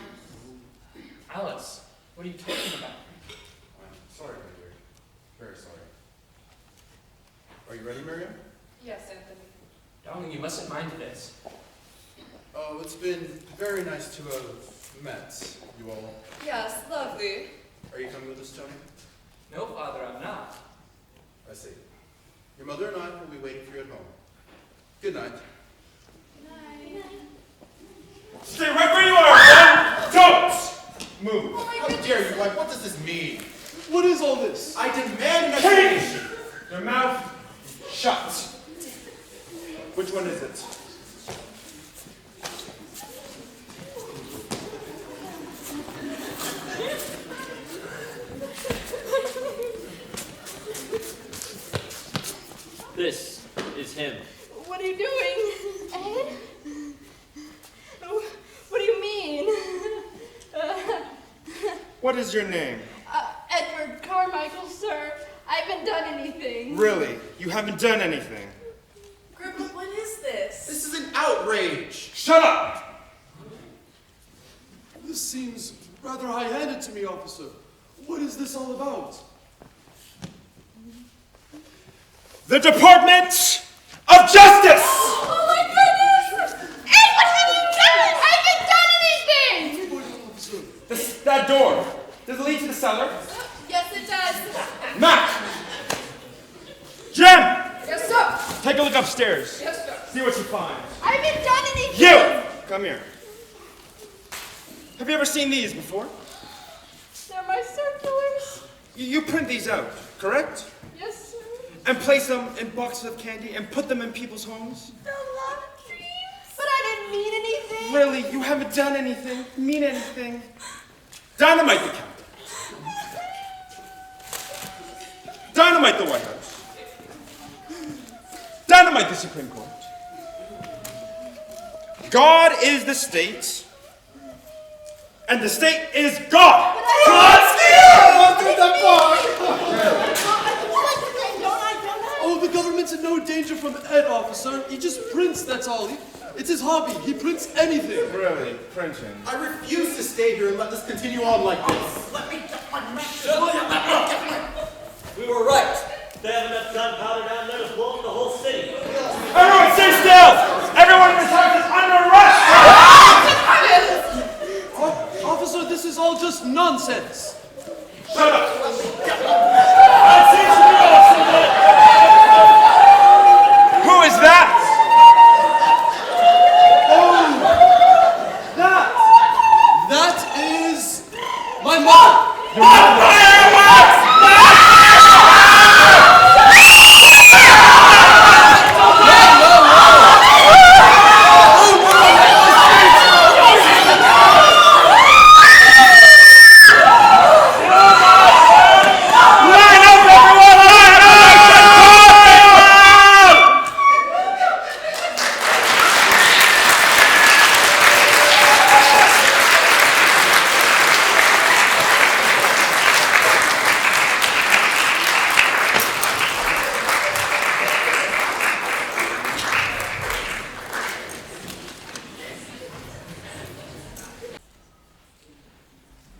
Alice, what are you talking about? I'm sorry, my dear. Very sorry. Are you ready, Miriam? Yes, Anthony. Darling, you mustn't mind this. Oh, it's been very nice to have met you all. Yes, lovely. Are you coming with us, Tony? No, Father, I'm not. I see. Your mother and I will be waiting for you at home. Good night. Stay right where you are, son! Don't move. How dare you, wife? What does this mean? What is all this? I demand an Change explanation. your mouth shut. Which one is it? This is him. What are you doing? Ed? What do you mean? What is your name? Edward Carmichael, sir. I haven't done anything. Really? You haven't done anything. Grandpa, what is this? This is an outrage. Shut up! This seems rather high-handed to me, officer. What is this all about? The Department of Justice! Oh my goodness! Ed, what have you done? I haven't done anything! That door. Does it lead to the cellar? Yes, it does. Mac! Jim! Yes, sir. Take a look upstairs. Yes, sir. See what you find. I haven't done anything! You! Come here. Have you ever seen these before? They're my circulars. You print these out, correct? Yes, sir. And place them in boxes of candy and put them in people's homes? The love dreams. But I didn't mean anything. Really? You haven't done anything? Mean anything? Dynamite the Capitol. Dynamite the White House. Dynamite the Supreme Court. God is the state, and the state is God. Oh, the government's in no danger from Ed, officer. He just prints, that's all. It's his hobby. He prints anything. Really? Printing? I refuse to stay here and let this continue on like this. Let me get my We were right. They have enough gunpowder down there to blow up the whole city. Everyone stay still! Everyone in this house is under arrest! Officer, this is all just nonsense. Shut up! Who is that? That is my mother. Your mother?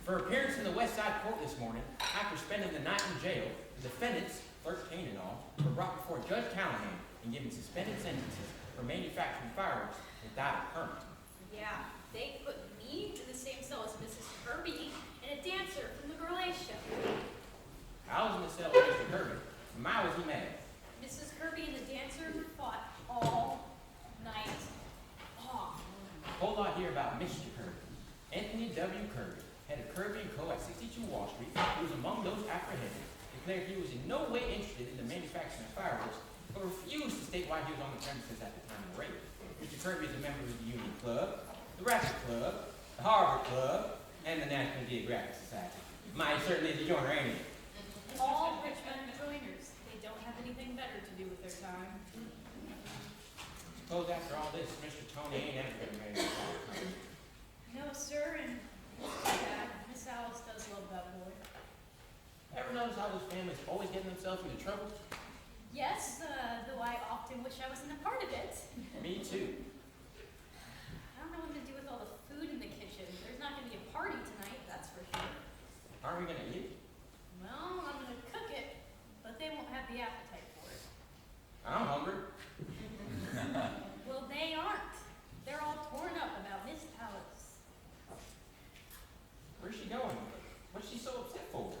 For appearance in the West Side Court this morning, after spending the night in jail, the defendants, 13 in all, were brought before Judge Callahan and given suspended sentences for manufacturing fireworks without a permit. Yeah, they put me in the same cell as Mrs. Kirby and a dancer from the Gourmet show. I was in the cell with Mr. Kirby. My was he mad. Mrs. Kirby and the dancer fought all night long. A whole lot here about Mr. Kirby. Anthony W. Kirby, head of Kirby & Co. at 62 Wall Street, who was among those apprehended, declared he was in no way interested in the manufacturing of fireworks, but refused to state why he was on the premises at the time of the raid. Mr. Kirby is a member of the Union Club, the Racket Club, the Harvard Club, and the National Geographic Society. My certainly is a joiner, ain't he? All Richmond joiners. They don't have anything better to do with their time. Suppose after all this, Mr. Tony ain't ever been married to a company. No, sir, and yeah, Miss Alice does love that boy. Ever notice how those families always getting themselves into trouble? Yes, though I often wish I wasn't a part of it. Me too. I don't know what to do with all the food in the kitchen. There's not going to be a party tonight, that's for sure. Aren't we gonna eat? Well, I'm going to cook it, but they won't have the appetite for it. I'm hungry. Well, they aren't. They're all torn up about Miss Alice. Where's she going? What's she so upset for?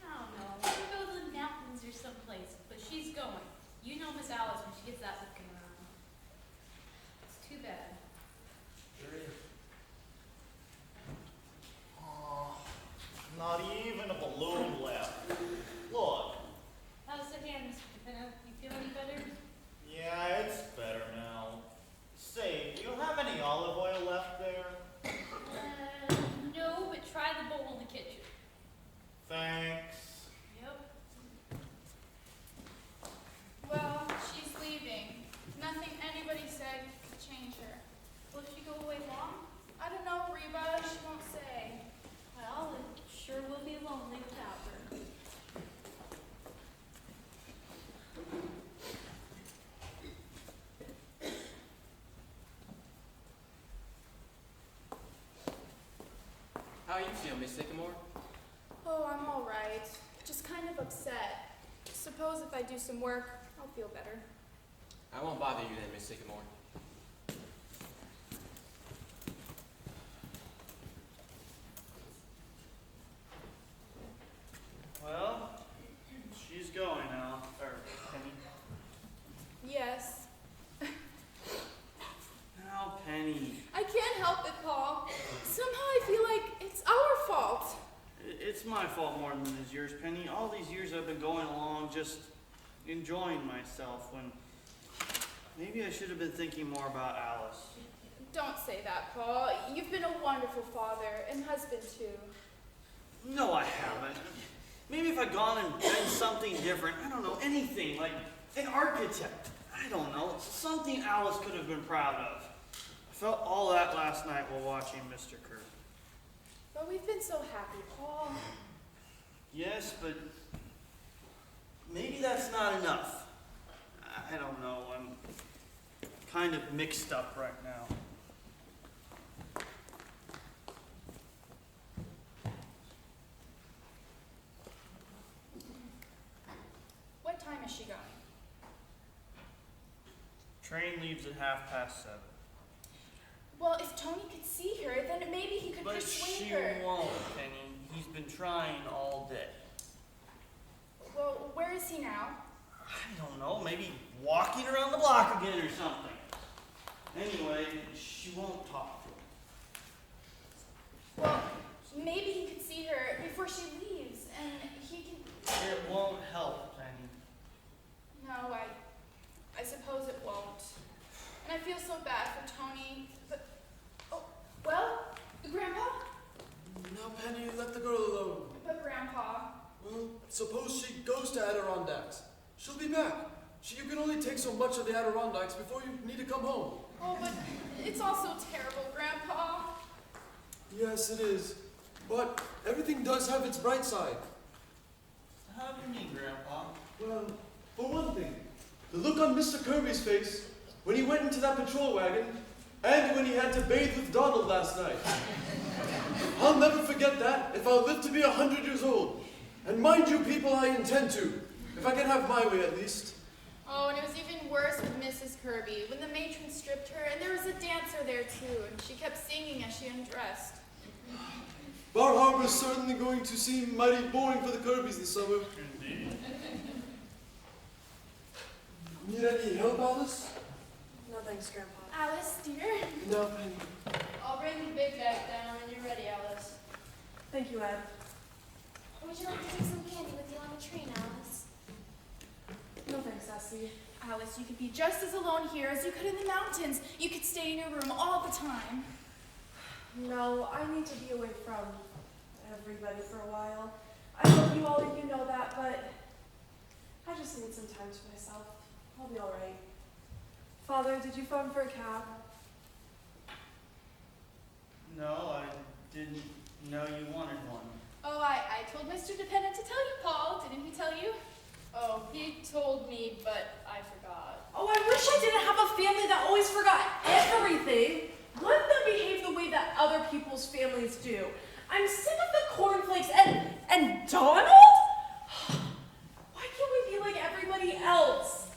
I don't know. She'll go to the mountains or someplace, but she's going. You know Miss Alice when she gets that looking around. It's too bad. Sure is. Aw, not even a balloon left. Look. How's the hand, Mr. DePinna? You feel any better? Yeah, it's better now. Say, do you have any olive oil left there? No, but try the bowl in the kitchen. Thanks. Yep. Well, she's leaving. Nothing anybody said could change her. Will she go away long? I don't know, Reba. She won't say. Well, it sure will be lonely without her. How you feel, Miss Sycamore? Oh, I'm all right. Just kind of upset. Suppose if I do some work, I'll feel better. I won't bother you then, Miss Sycamore. Well, she's going now. Or, Penny. Yes. Now, Penny. I can't help it, Paul. Somehow I feel like it's our fault. It's my fault more than it is yours, Penny. All these years I've been going along just enjoying myself when maybe I should have been thinking more about Alice. Don't say that, Paul. You've been a wonderful father and husband, too. No, I haven't. Maybe if I'd gone and done something different, I don't know, anything, like an architect. I don't know, something Alice could have been proud of. I felt all that last night while watching Mr. Kirby. But we've been so happy, Paul. Yes, but maybe that's not enough. I don't know, I'm kind of mixed up right now. What time is she going? Train leaves at 7:30. Well, if Tony could see her, then maybe he could But persuade she her. won't, Penny. He's been trying all day. Well, where is he now? I don't know, maybe walking around the block again or something. Anyway, she won't talk to him. Well, maybe he could see her before she leaves, and he can... It won't help, Penny. No, I suppose it won't. And I feel so bad for Tony, but... Oh, well, Grandpa? Now, Penny, let the girl alone. But Grandpa... Well, suppose she goes to Adirondacks. She'll be back. You can only take so much of the Adirondacks before you need to come home. Oh, but it's all so terrible, Grandpa. Yes, it is. But everything does have its bright side. How do you mean, Grandpa? Well, for one thing, the look on Mr. Kirby's face when he went into that patrol wagon and when he had to bathe with Donald last night. I'll never forget that if I'll live to be 100 years old. And mind you, people, I intend to, if I can have my way at least. Oh, and it was even worse with Mrs. Kirby, when the matron stripped her, and there was a dancer there too, and she kept singing as she undressed. Bar Harbor is certainly going to seem mighty boring for the Kirbys this summer. Indeed. Need any help, Alice? No thanks, Grandpa. Alice, dear. No, Penny. I'll bring the big bag down when you're ready, Alice. Thank you, Ed. Would you like to take some candy with you on the train, Alice? No thanks, Essie. Alice, you could be just as alone here as you could in the mountains. You could stay in your room all the time. No, I need to be away from everybody for a while. I love you all and you know that, but I just need some time to myself. I'll be alright. Father, did you phone for a cab? No, I didn't know you wanted one. Oh, I told Mr. Dependent to tell you, Paul. Didn't he tell you? Oh, he told me, but I forgot. Oh, I wish I didn't have a family that always forgot everything. One that behaved the way that other people's families do. I'm sick of the cornflakes and Donald? Why can't we be like everybody else?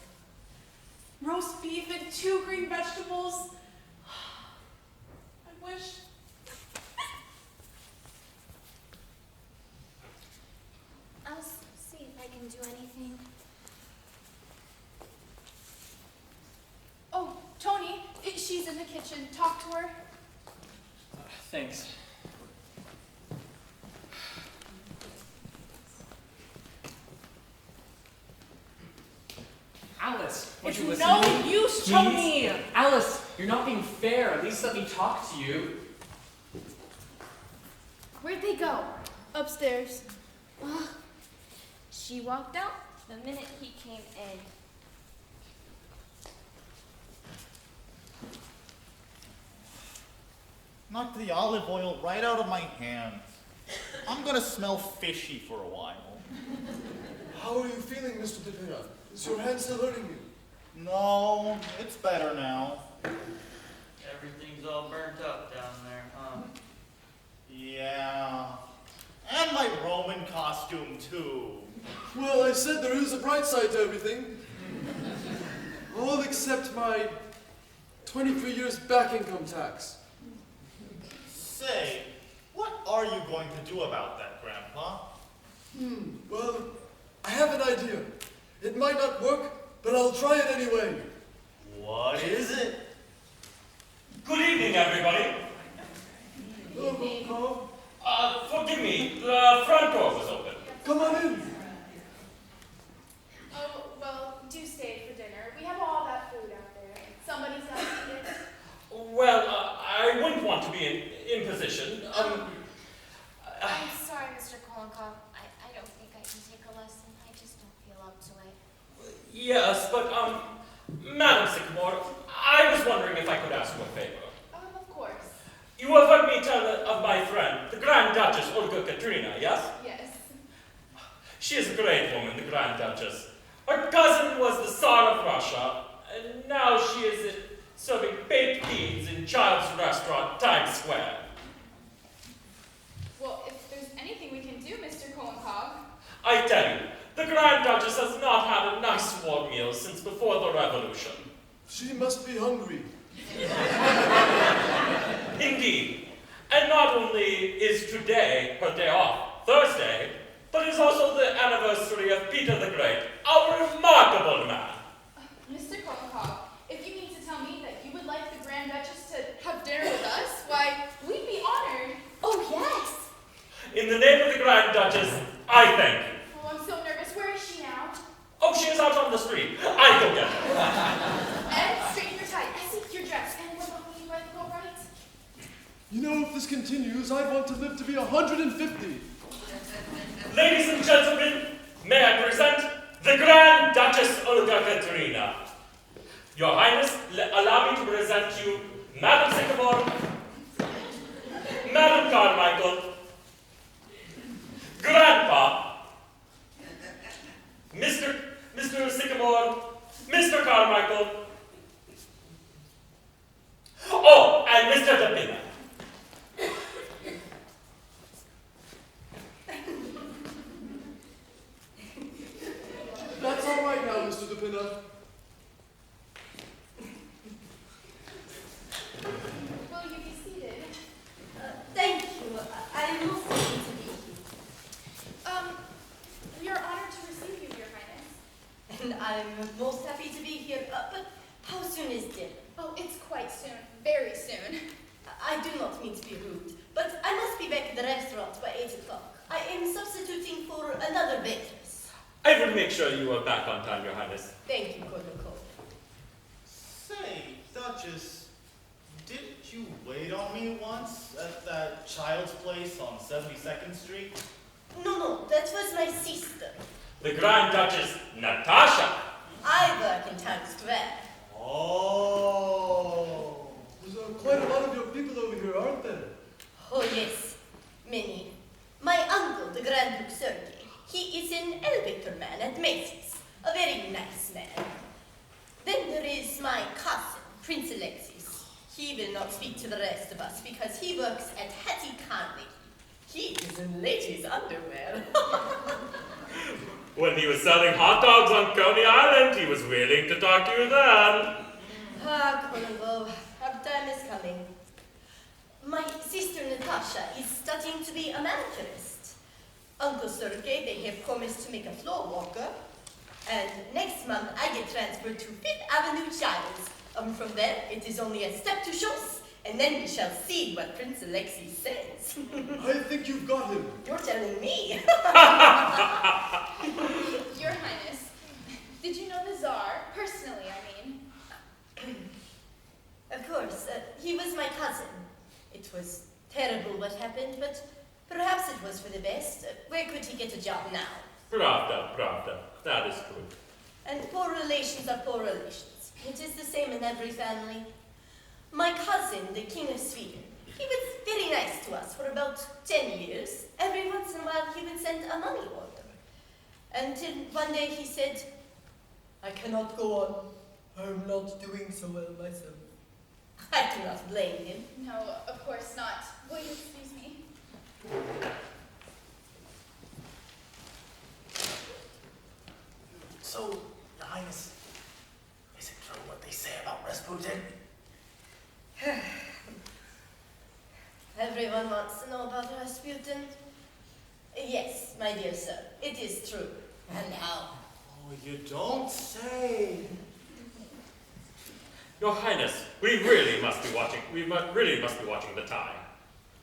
Roast beef and 2 green vegetables. I wish. I'll see if I can do anything. Oh, Tony, she's in the kitchen. Talk to her. Thanks. Alice, won't you It's listen no to me? use, Please? Tony. Alice, you're not being fair. At least let me talk to you. Where'd they go? Upstairs. Ugh. She walked out the minute he came in. Knocked the olive oil right out of my hands. I'm gonna smell fishy for a while. How are you feeling, Mr. DePina? Is your hand still hurting you? No, it's better now. Everything's all burnt up down there, huh? Yeah. And my Roman costume, too. Well, I said there is a bright side to everything. All except my 23 years back income tax. Say, what are you going to do about that, Grandpa? Well, I have an idea. It might not work, but I'll try it anyway. What is it? Good evening, everybody. Hello, Forgive me, the front door was open. come on in. Oh, well, do stay for dinner. We have all that food out there. Somebody's got to eat it. Well, I wouldn't want to be in position. I'm sorry, Mr. Kolonkov. I don't think I can take a lesson. I just don't feel up to it. Yes, but, Madam Sycamore, I was wondering if I could ask you a favor. Of course. You have heard me tell of my friend, the Grand Duchess Olga Katrina, yes? Yes. She is a great woman, the Grand Duchess. Her cousin was the Tsar of Russia, and now she is serving baked beans in Child's Restaurant, Times Square. Well, if there's anything we can do, Mr. Kolonkov. I tell you, the Grand Duchess has not had a nice warm meal since before the Revolution. She must be hungry. Indeed. And not only is today her day off, Thursday, but it's also the anniversary of Peter the Great, a remarkable man. Mr. Kolonkov, if you mean to tell me that you would like the Grand Duchess to have dinner with us, why, we'd be honored. Oh, yes. In the name of the Grand Duchess, I thank you. Oh, I'm so nervous. Where is she now? Oh, she is out on the street. I go get her. Ed, straighten your tie. I see your dress. And what about me? Do I go right? You know, if this continues, I'd want to live to be 150. Ladies and gentlemen, may I present the Grand Duchess Olga Katerina. Your Highness, allow me to present you Madam Sycamore, Madam Carmichael, Grandpa, Mr. Sycamore, Mr. Carmichael, oh, and Mr. Depina. That's all right now, Mr. DePina. I'm most happy to be here. But how soon is dinner? Oh, it's quite soon. Very soon. I do not mean to be rude, but I must be back at the restaurant by 8 o'clock. I am substituting for another waitress. I will make sure you are back on time, Your Highness. Thank you, Colonel Cole. Say, Duchess, didn't you wait on me once at that child's place on 72nd Street? No, that was my sister. The Grand Duchess Natasha. I work in Times Square. Oh. There's quite a lot of your people over here, aren't there? Oh, yes. Many. My uncle, the Grand Duke Sergei, he is an elevator man at Macy's. A very nice man. Then there is my cousin, Prince Alexis. He will not speak to the rest of us because he works at Hattie Carnegie. He is in ladies' underwear. When he was selling hot dogs on Coney Island, he was willing to talk to you then. Ah, Colonel, our time is coming. My sister Natasha is studying to be a manicurist. Uncle Sergei, they have promised to make a floor walker. And next month, I get transferred to Fifth Avenue Childs. From there, it is only a step to Schultz, and then we shall see what Prince Alexis says. I think you've got him. You're telling me. Your Highness, did you know the Tsar? Personally, I mean. Of course, he was my cousin. It was terrible what happened, but perhaps it was for the best. Where could he get a job now? Pravda. That is true. And poor relations are poor relations. It is the same in every family. My cousin, the King of Sweden, he was very nice to us for about 10 years. Every once in a while, he would send a money order. Until one day he said, I cannot go on. I'm not doing so well myself. I do not blame him. No, of course not. Will you excuse me? So, Your Highness, is it true what they say about Rasputin? Everyone wants to know about Rasputin. Yes, my dear sir, it is true. And how? Oh, you don't say. Your Highness, we really must be watching the time.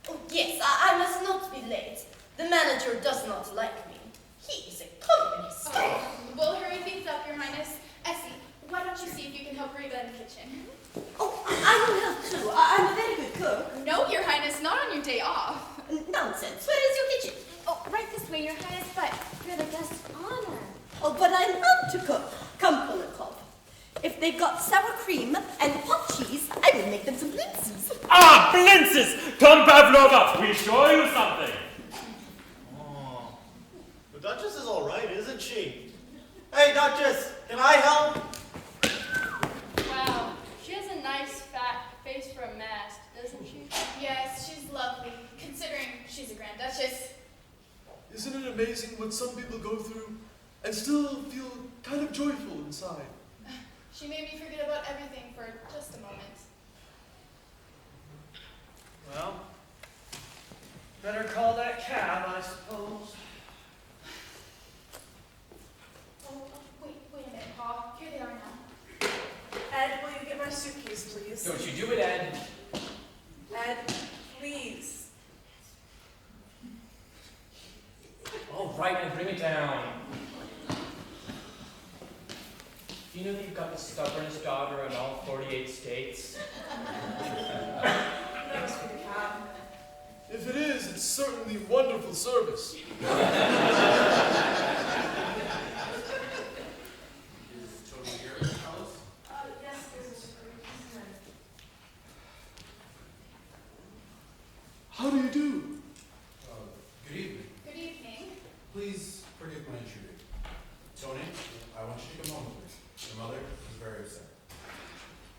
Oh, yes, I must not be late. The manager does not like me. He is a communist. Oh, we'll hurry things up, Your Highness. Essie, why don't you see if you can help Reba in the kitchen? Oh, I will help too. I'm a very good cook. No, Your Highness, not on your day off. Nonsense. Where is your kitchen? Oh, right this way, Your Highness, but you're the guest of honor. Oh, but I love to cook. Come, Polakov. If they've got sour cream and hot cheese, I will make them some blintzes. Ah, blintzes! Come, Pavlova, we show you something. Oh, the Duchess is all right, isn't she? Hey, Duchess, can I help? Wow, she has a nice fat face for a mask, doesn't she? Yes, she's lovely, considering she's a Grand Duchess. Isn't it amazing what some people go through and still feel kind of joyful inside? She made me forget about everything for just a moment. Well, better call that cab, I suppose. Oh, wait a minute, Pa. Here they are now. Ed, will you get my suitcase, please? Don't you do it, Ed. Ed, please. All right, and bring it down. Do you know that you've got the stubbornest daughter in all 48 states? That was for the cab. If it is, it's certainly wonderful service. Is Tony here, Alice? Yes, there's a secret. How do you do? Good evening. Good evening. Please forgive my intruder. Tony, I want you to come home with me. Your mother is very upset.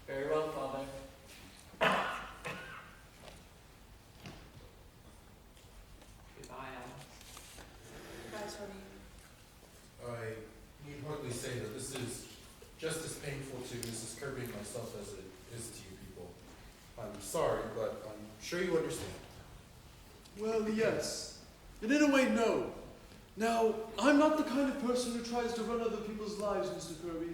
Very well, Father. Goodbye, Alice. Bye, Tony. I need hardly say that this is just as painful to Mrs. Kirby and myself as it is to you people. I'm sorry, but I'm sure you understand. Well, yes. And in a way, no. Now, I'm not the kind of person who tries to run other people's lives, Mr. Kirby,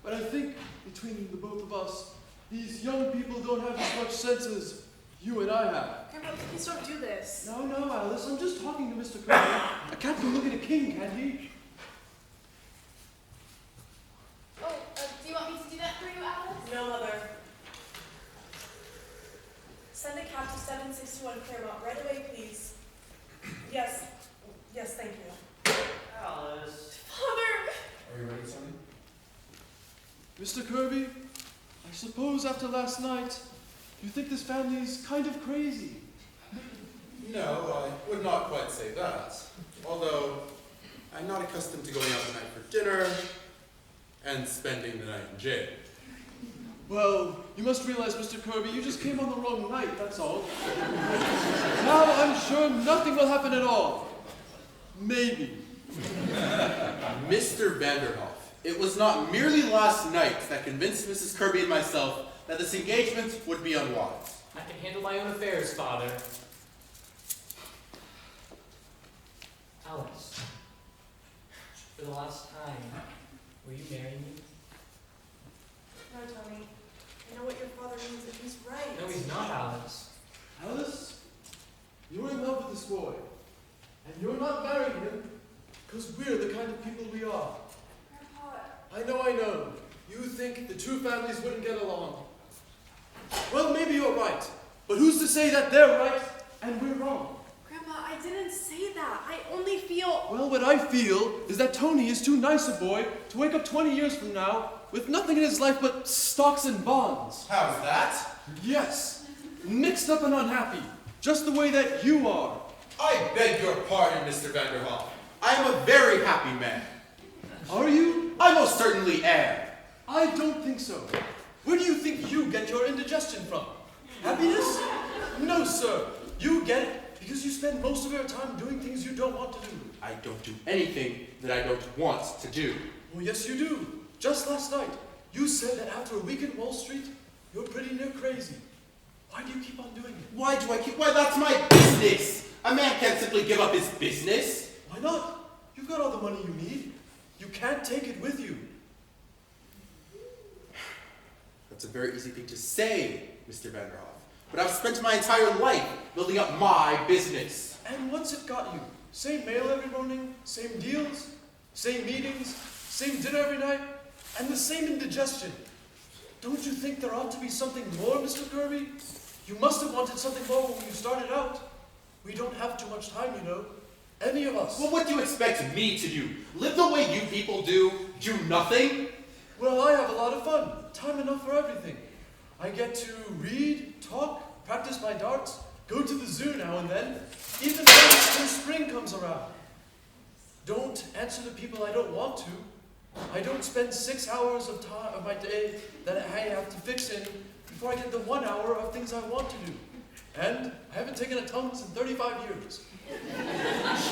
but I think between the both of us, these young people don't have as much sense as you and I have. Grandpa, please don't do this. No, Alice, I'm just talking to Mr. Kirby. A cat can look at a king, can't he? Oh, do you want me to do that for you, Alice? No, Mother. Send a cab to 761 Claremont right away, please. Yes, thank you. Alice. Father! Are you ready, Sonny? Mr. Kirby, I suppose after last night, you think this family's kind of crazy. No, I would not quite say that. Although, I'm not accustomed to going out at night for dinner and spending the night in jail. Well, you must realize, Mr. Kirby, you just came on the wrong night, that's all. Now I'm sure nothing will happen at all. Maybe. Mr. Vanderhoff, it was not merely last night that convinced Mrs. Kirby and myself that this engagement would be unwise. I can handle my own affairs, Father. Alice, for the last time, will you marry me? No, Tony. I know what your father means, and he's right. No, he's not, Alice. Alice, you're in love with this boy, and you're not marrying him because we're the kind of people we are. Grandpa. I know. You think the two families wouldn't get along. Well, maybe you're right, but who's to say that they're right and we're wrong? Grandpa, I didn't say that. I only feel... Well, what I feel is that Tony is too nice a boy to wake up 20 years from now with nothing in his life but stocks and bonds. How's that? Yes, mixed up and unhappy, just the way that you are. I beg your pardon, Mr. Vanderhoff. I am a very happy man. Are you? I most certainly am. I don't think so. Where do you think you get your indigestion from? Happiness? No, sir. You get it because you spend most of your time doing things you don't want to do. I don't do anything that I don't want to do. Well, yes, you do. Just last night, you said that after a week in Wall Street, you're pretty near crazy. Why do you keep on doing it? Why do I keep... Why, that's my business. A man can't simply give up his business. Why not? You've got all the money you need. You can't take it with you. That's a very easy thing to say, Mr. Vanderhoff. But I've spent my entire life building up my business. And what's it got you? Same mail every morning, same deals, same meetings, same dinner every night, and the same indigestion. Don't you think there ought to be something more, Mr. Kirby? You must have wanted something more when you started out. We don't have too much time, you know. Any of us. Well, what do you expect me to do? Live the way you people do? Do nothing? Well, I have a lot of fun. Time enough for everything. I get to read, talk, practice my darts, go to the zoo now and then, even when spring comes around. Don't answer the people I don't want to. I don't spend 6 hours of time of my day that I have to fix in before I get the 1 hour of things I want to do. And I haven't taken a Tums in 35 years.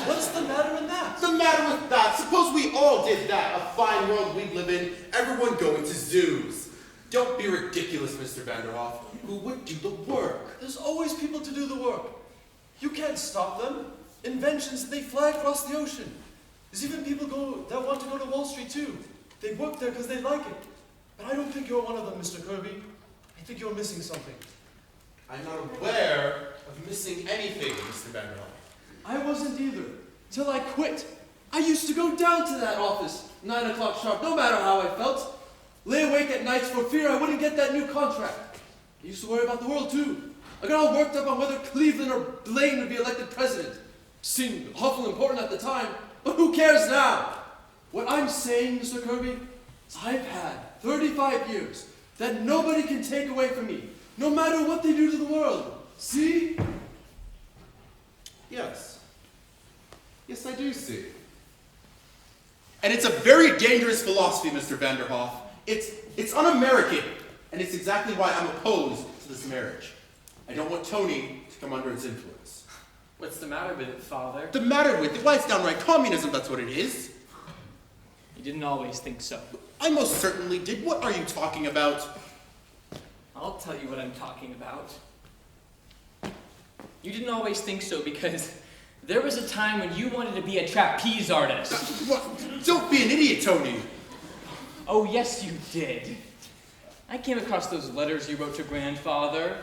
What's the matter in that? The matter with that? Suppose we all did that. A fine world we'd live in, everyone going to zoos. Don't be ridiculous, Mr. Vanderhoff. Who would do the work? There's always people to do the work. You can't stop them. Inventions, they fly across the ocean. There's even people that want to go to Wall Street too. They work there because they like it. But I don't think you're one of them, Mr. Kirby. I think you're missing something. I'm not aware of missing anything, Mr. Vanderhoff. I wasn't either, till I quit. I used to go down to that office, 9 o'clock sharp, no matter how I felt. Lay awake at nights for fear I wouldn't get that new contract. I used to worry about the world too. I got all worked up on whether Cleveland or Blaine would be elected president. Seemed awful important at the time, but who cares now? What I'm saying, Mr. Kirby, is I've had 35 years that nobody can take away from me, no matter what they do to the world. See? Yes. Yes, I do see. And it's a very dangerous philosophy, Mr. Vanderhoff. It's un-American, and it's exactly why I'm opposed to this marriage. I don't want Tony to come under its influence. What's the matter with it, Father? The matter with it? Why, it's downright communism, that's what it is. You didn't always think so. I most certainly did. What are you talking about? I'll tell you what I'm talking about. You didn't always think so because There was a time when you wanted to be a trapeze artist. Don't be an idiot, Tony. Oh, yes, you did. I came across those letters you wrote to Grandfather.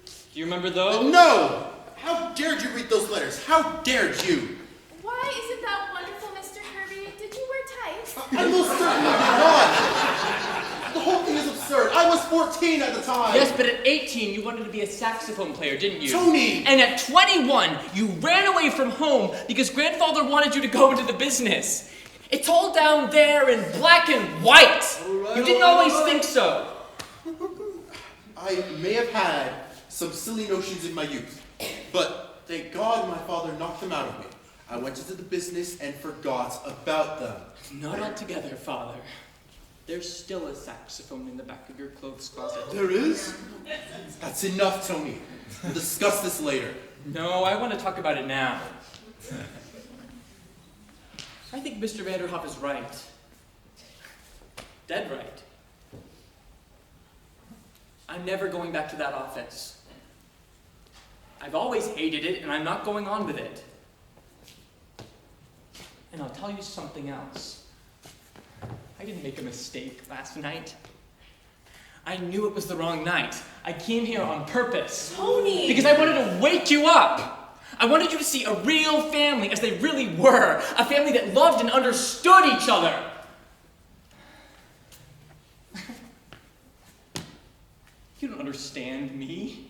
Do you remember those? No! How dared you read those letters? How dared you? Why isn't that wonderful, Mr. Kirby? Did you wear tights? I most certainly did not. The whole thing is absurd. I was 14 at the time. Yes, but at 18, you wanted to be a saxophone player, didn't you? Tony! And at 21, you ran away from home because Grandfather wanted you to go into the business. It's all down there in black and white. You didn't always think so. I may have had some silly notions in my youth, but thank God my father knocked them out of me. I went into the business and forgot about them. Not altogether, Father. There's still a saxophone in the back of your clothes closet. There is? That's enough, Tony. We'll discuss this later. No, I want to talk about it now. I think Mr. Vanderhoff is right. Dead right. I'm never going back to that office. I've always hated it, and I'm not going on with it. And I'll tell you something else. I didn't make a mistake last night. I knew it was the wrong night. I came here on purpose. Tony! Because I wanted to wake you up. I wanted you to see a real family as they really were. A family that loved and understood each other. You don't understand me.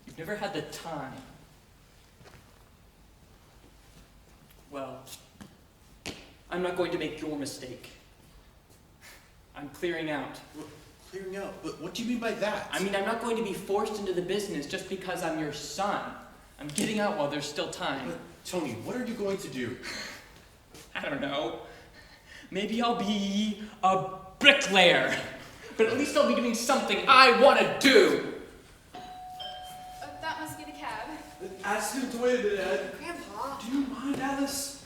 You've never had the time. Well, I'm not going to make your mistake. I'm clearing out. Clearing out? But what do you mean by that? I mean, I'm not going to be forced into the business just because I'm your son. I'm getting out while there's still time. But, Tony, what are you going to do? I don't know. Maybe I'll be a bricklayer. But at least I'll be doing something I want to do. That must be the cab. Ask him to wait a minute, Ed. Grandpa. Do you mind, Alice?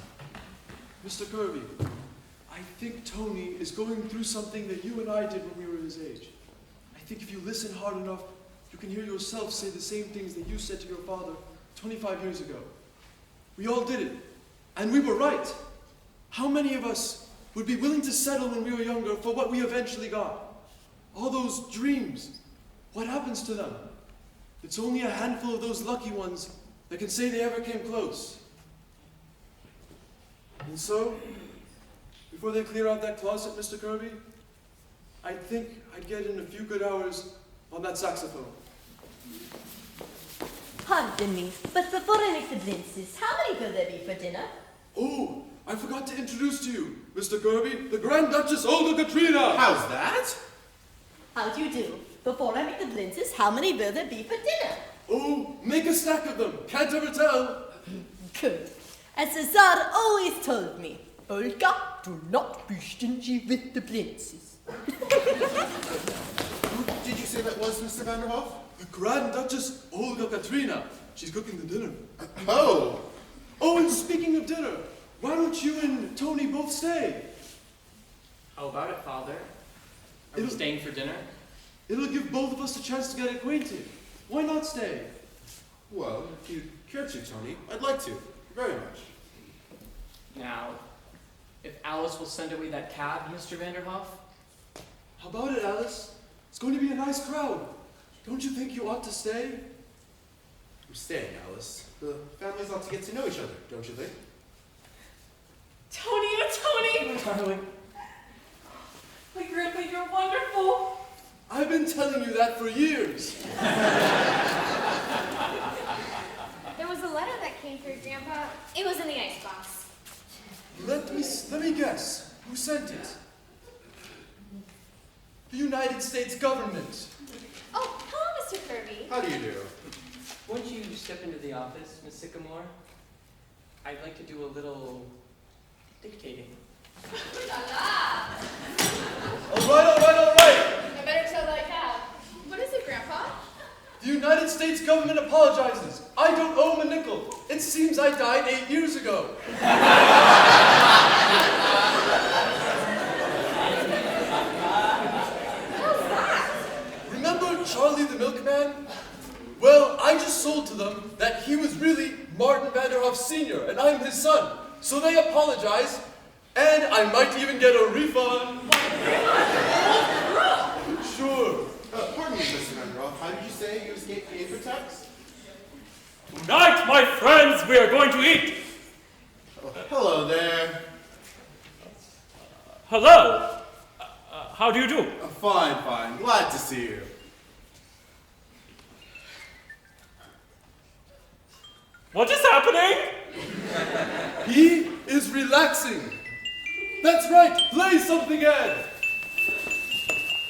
Mr. Kirby, I think Tony is going through something that you and I did when we were his age. I think if you listen hard enough, you can hear yourself say the same things that you said to your father 25 years ago. We all did it, and we were right. How many of us would be willing to settle when we were younger for what we eventually got? All those dreams, what happens to them? It's only a handful of those lucky ones that can say they ever came close. And so, before they clear out that closet, Mr. Kirby, I think I'd get in a few good hours on that saxophone. Pardon me, but before I make the blintzes, how many will there be for dinner? Oh, I forgot to introduce to you, Mr. Kirby, the Grand Duchess Olga Katrina. How's that? How do you do? Before I make the blintzes, how many will there be for dinner? Oh, make a stack of them. Can't ever tell. Good. As Cesar always told me, Olga, do not be stingy with the blintzes. Who did you say that was, Mr. Vanderhoff? The Grand Duchess Olga Katrina. She's cooking the dinner. Oh! Oh, and speaking of dinner, why don't you and Tony both stay? How about it, Father? Are we staying for dinner? It'll give both of us a chance to get acquainted. Why not stay? Well, if you care to, Tony, I'd like to. Very much. Now, if Alice will send away that cab, Mr. Vanderhoff? How about it, Alice? It's going to be a nice crowd. Don't you think you ought to stay? I'm staying, Alice. The families ought to get to know each other, don't you think? Tony, oh Tony! Darling. My grandpa, you're wonderful. I've been telling you that for years. There was a letter that came through, Grandpa. It was in the icebox. Let me guess. Who sent it? The United States government. Oh, hello, Mr. Kirby. How do you do? Won't you step into the office, Miss Sycamore? I'd like to do a little dictating. All right. I better tell that cab. What is it, Grandpa? The United States government apologizes. I don't owe him a nickel. It seems I died 8 years ago. Remember Charlie the milkman? Well, I just sold to them that he was really senior, and I'm his son. So they apologize, and I might even get a refund. Sure. Pardon me, Mr. Vanderhoff. How did you say you escaped the Apertex? Tonight, my friends, we are going to eat. Oh, hello there. Hello. How do you do? Fine, fine. Glad to see you. What is happening? He is relaxing. That's right. Play something, Ed.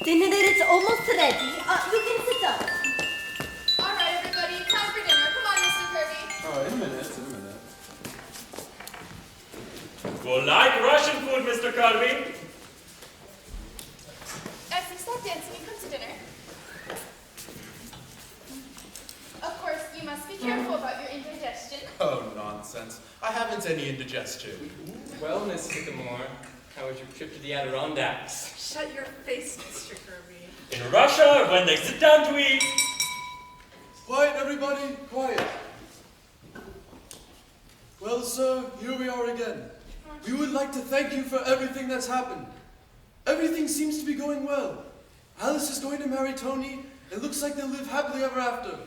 Dinner is almost ready. You can sit down. All right, everybody, time for dinner. Come on, Mr. Kirby. Oh, in a minute, in a minute. You like Russian food, Mr. Kirby? Essex, stop dancing and come to dinner. Of course, you must be careful about your indigestion. Oh, nonsense. I haven't any indigestion. Well, Miss Sycamore, how was your trip to the Adirondacks? Shut your face, Mr. Kirby. In Russia, when they sit down to eat. Quiet, everybody, quiet. Well, sir, here we are again. We would like to thank you for everything that's happened. Everything seems to be going well. Alice is going to marry Tony. It looks like they'll live happily ever after.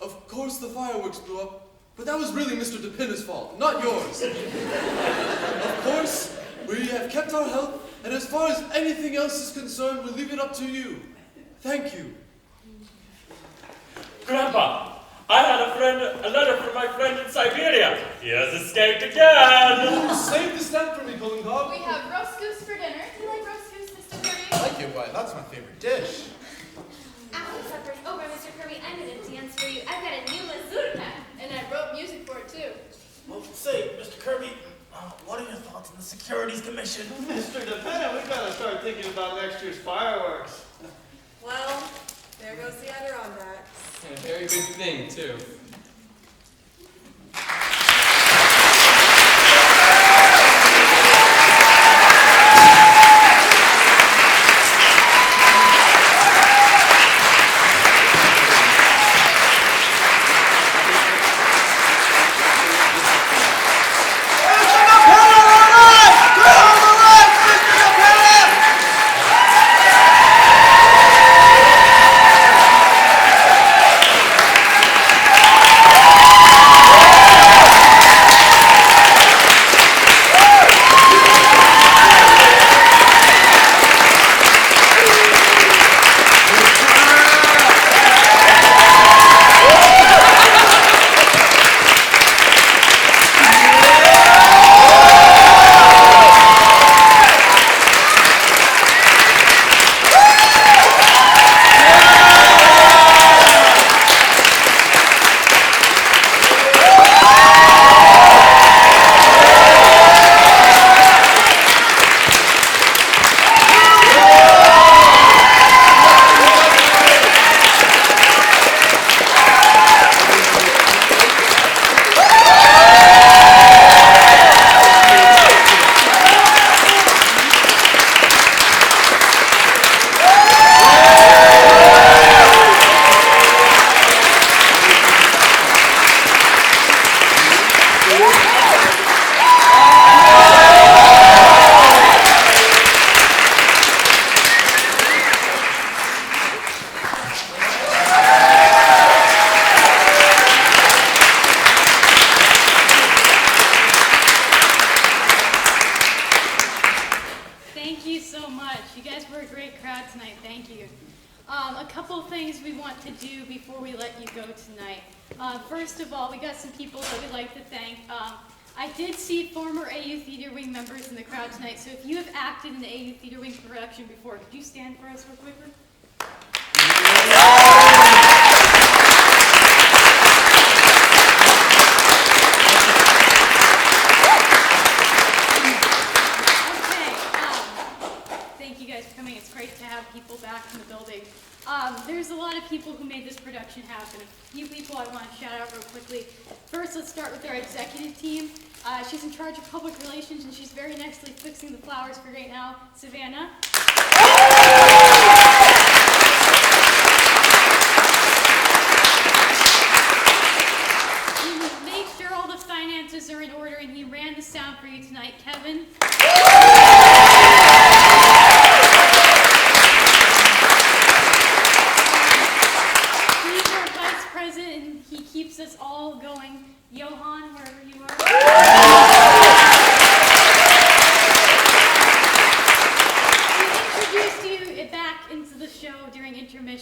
Of course, the fireworks blew up, but that was really Mr. DePinna's fault, not yours. Of course, we have kept our health, and as far as anything else is concerned, we'll leave it up to you. Thank you. Grandpa, I had a letter from my friend in Siberia. He has escaped again. Save the stamp for me, Kolenkov. We have roast goose for dinner. Do you like roast goose, Mr. Kirby? I like it, why? That's my favorite dish. After supper's over, Mr. Kirby, I'm gonna dance for you. I've got a new mazurka. And I wrote music for it, too. Well, say, Mr. Kirby, what are your thoughts on the Securities Commission? Mr. DePenna, we've got to start thinking about next year's fireworks. Well, there goes the Adirondacks. And a very good thing, too. A couple of things we want to do before we let you go tonight. First of all, we got some people that we'd like to thank. I did see former AU Theater Wing members in the crowd tonight, so if you have acted in the AU Theater Wing production before, could you stand for us real quickly? Thank you guys for coming. It's great to have people back in the building. There's a lot of people who made this production happen. A few people I want to shout out real quickly. First, let's start with our executive team. She's in charge of public relations, and she's very nicely fixing the flowers for right now. Savannah. Make sure all the finances are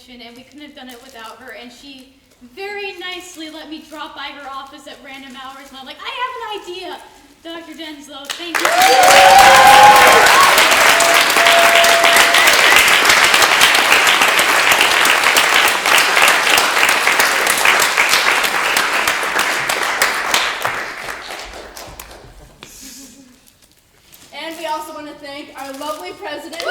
permission, and we couldn't have done it without her. And she very nicely let me drop by her office at random hours, and I'm like, I have an idea. Dr. Denslow, thank you. And we also want to thank our lovely president.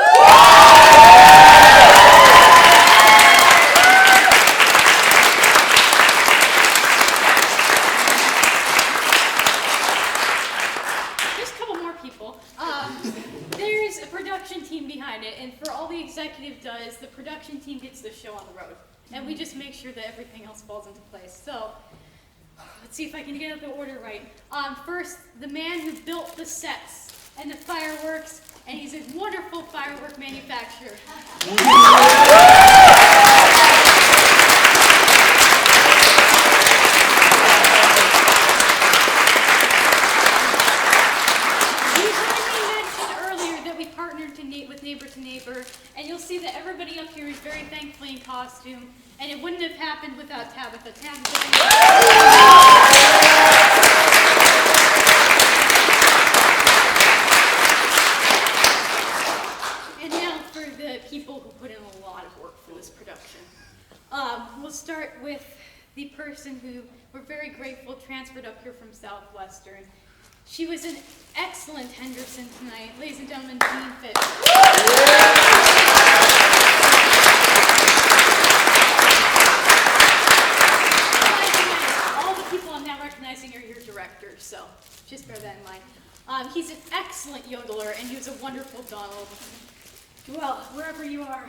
Just a couple more people. There's a production team behind it, and for all the executive does, the production team gets the show on the road. And we just make sure that everything else falls into place. So, let's see if I can get the order right. First, the man who built the sets and the fireworks, and he's a wonderful firework manufacturer. With Neighbor to Neighbor, and you'll see that everybody up here is very thankfully in costume, and it wouldn't have happened without Tabitha. And now for the people who put in a lot of work for this production. We'll start with the person who we're very grateful transferred up here from Southwestern. She was an excellent Henderson tonight. Ladies and gentlemen, Jean Fitch. All the people I'm now recognizing are your directors, so just bear that in mind. He's an excellent yodeler, and he was a wonderful Donald. Well, wherever you are.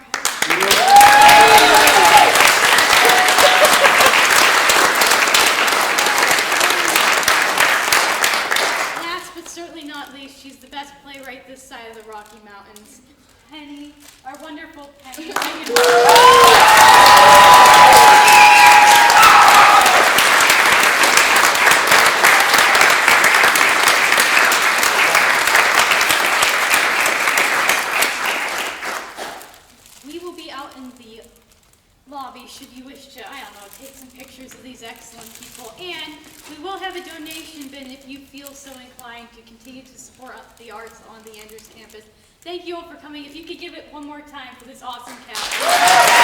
Certainly not least, she's the best playwright this side of the Rocky Mountains. Penny, our wonderful Penny. We will be out in the lobby should you wish to, I don't know, take some pictures of these excellent people. And we will have a donation bin if you feel so inclined to continue to support the arts on the Andrews campus. Thank you all for coming. If you could give it one more time for this awesome cast.